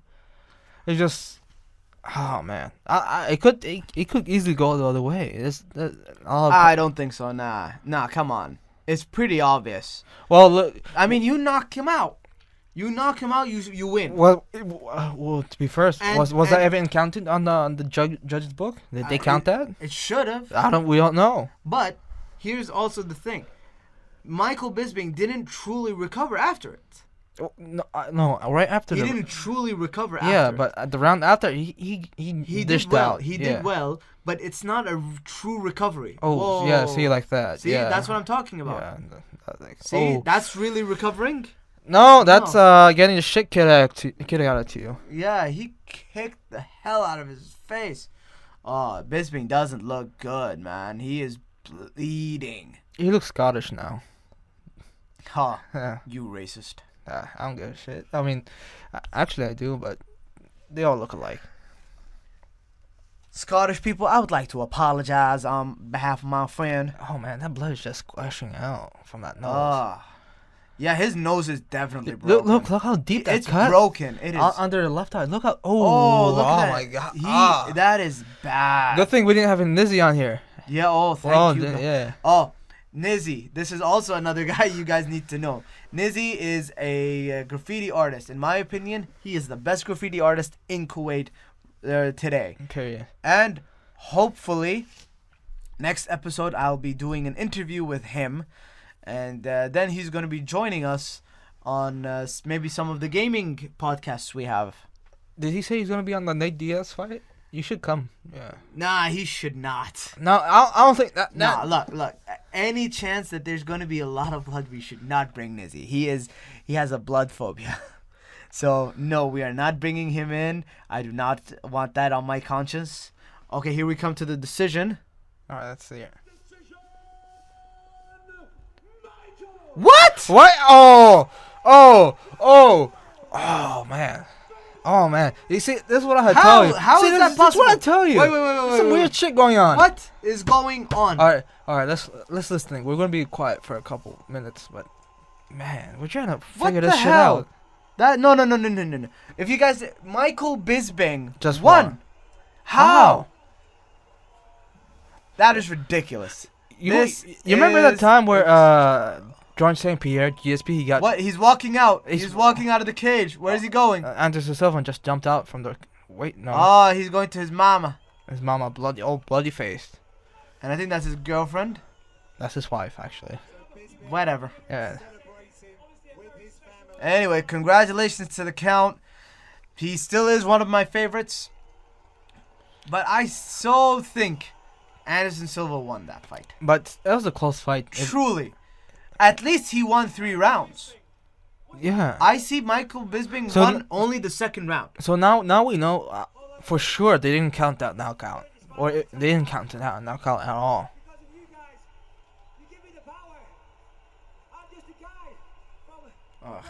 It's just, oh man. It could easily go the other way. I don't think so. Nah, come on. It's pretty obvious. Well, look. I mean, you knock him out. You win. Well, to be first, was that ever counted on the judge's book? Did they count that? It should have. We don't know. But here's also the thing. Michael Bisping didn't truly recover after it. No, right after he didn't truly recover after. Yeah, but at the round after, he dished did well. out. He did well, but it's not a true recovery. Oh, Whoa. yeah, see, like that. See, yeah. that's what I'm talking about. Yeah, See, that's really recovering. No, that's getting the shit kicked out of you. Yeah, he kicked the hell out of his face. Oh, Bisping doesn't look good, man. He is bleeding. He looks Scottish now. Huh. Yeah. You racist. I don't give a shit. I mean, actually I do, but they all look alike. Scottish people, I would like to apologize on behalf of my friend. Oh man, that blood is just squashing out from that nose. Yeah, his nose is definitely Look, broken. look how deep that It's cut. broken. It is. Under the left eye. Look how. Oh, look at that. my god. That is bad. Good thing we didn't have Nizzy on here. Yeah. Oh, thank you. Yeah. Oh, Nizzy. This is also another guy you guys need to know. Nizzy is a graffiti artist. In my opinion, he is the best graffiti artist in Kuwait today. Okay. Yeah. And hopefully, next episode I'll be doing an interview with him, and then he's going to be joining us on maybe some of the gaming podcasts we have. Did he say he's gonna be on the Nate Diaz fight? You should come. Yeah. Nah, he should not. No, I don't think that. Nah, look. Any chance that there's going to be a lot of blood, we should not bring Nizzy. He has a blood phobia. So, no, we are not bringing him in. I do not want that on my conscience. Okay, here we come to the decision. All right, let's see it. What? What? Oh, man. Oh, man. You see, this is what I had told you. How see, is this, that this possible? is what I tell you. Wait. There's some weird shit going on. What is going on? All right. Let's listen. We're gonna be quiet for a couple minutes, but man, we're trying to figure this shit out. That no. If you guys, Michael Bisping Just won. won. How? That is ridiculous. You remember that time where George St. Pierre, GSP, he got what? He's walking out. He's walking out of the cage. Where is he going? Anderson Silva just jumped out from the. Wait, no. Oh, he's going to his mama. His mama, bloody faced. And I think that's his girlfriend. That's his wife, actually. Whatever. Yeah. Anyway, congratulations to the Count. He still is one of my favorites. But I so think Anderson Silva won that fight. But that was a close fight. Truly. At least he won 3 rounds. Yeah. I see Michael Bisping won only the second round. So now we know for sure they didn't count that knockout. Or they didn't count that knockout at all. Ugh.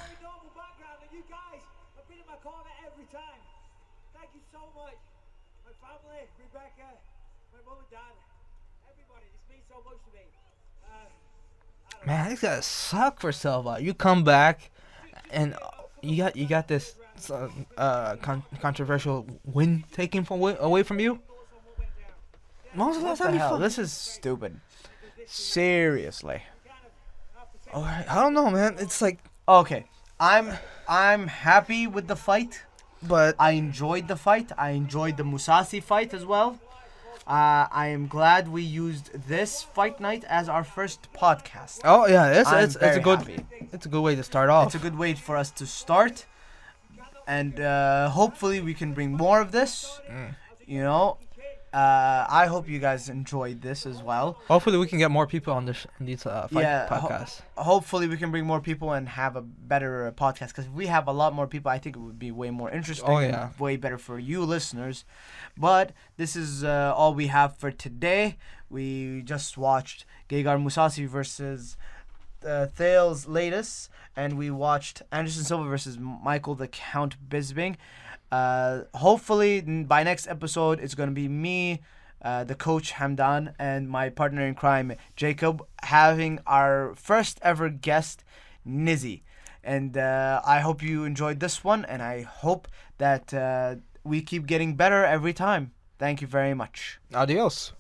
Man, this gotta suck for Silva. You come back, and you got this controversial win taken away from you. When was the last time you fought? This is stupid. Seriously. Alright, I don't know, man. It's like Okay, I'm happy with the fight. but I enjoyed the fight. I enjoyed the Musasi fight as well. I am glad we used this fight night as our first podcast. oh yeah, it's a very good happy. it's a good way to start off. It's a good way for us to start, and hopefully we can bring more of this. You know, I hope you guys enjoyed this as well. Hopefully we can get more people on these fight podcasts. Hopefully we can bring more people and have a better podcast, because if we have a lot more people, I think it would be way more interesting. Oh, yeah. And way better for you listeners. But this is all we have for today. We just watched Gegard Mousasi versus Thales Latest, and we watched Anderson Silva versus Michael the Count Bisping. Hopefully by next episode it's going to be me, the coach Hamdan, and my partner in crime Jacob, having our first ever guest Nizzy. And I hope you enjoyed this one, and I hope that we keep getting better every time. Thank you very much. Adios.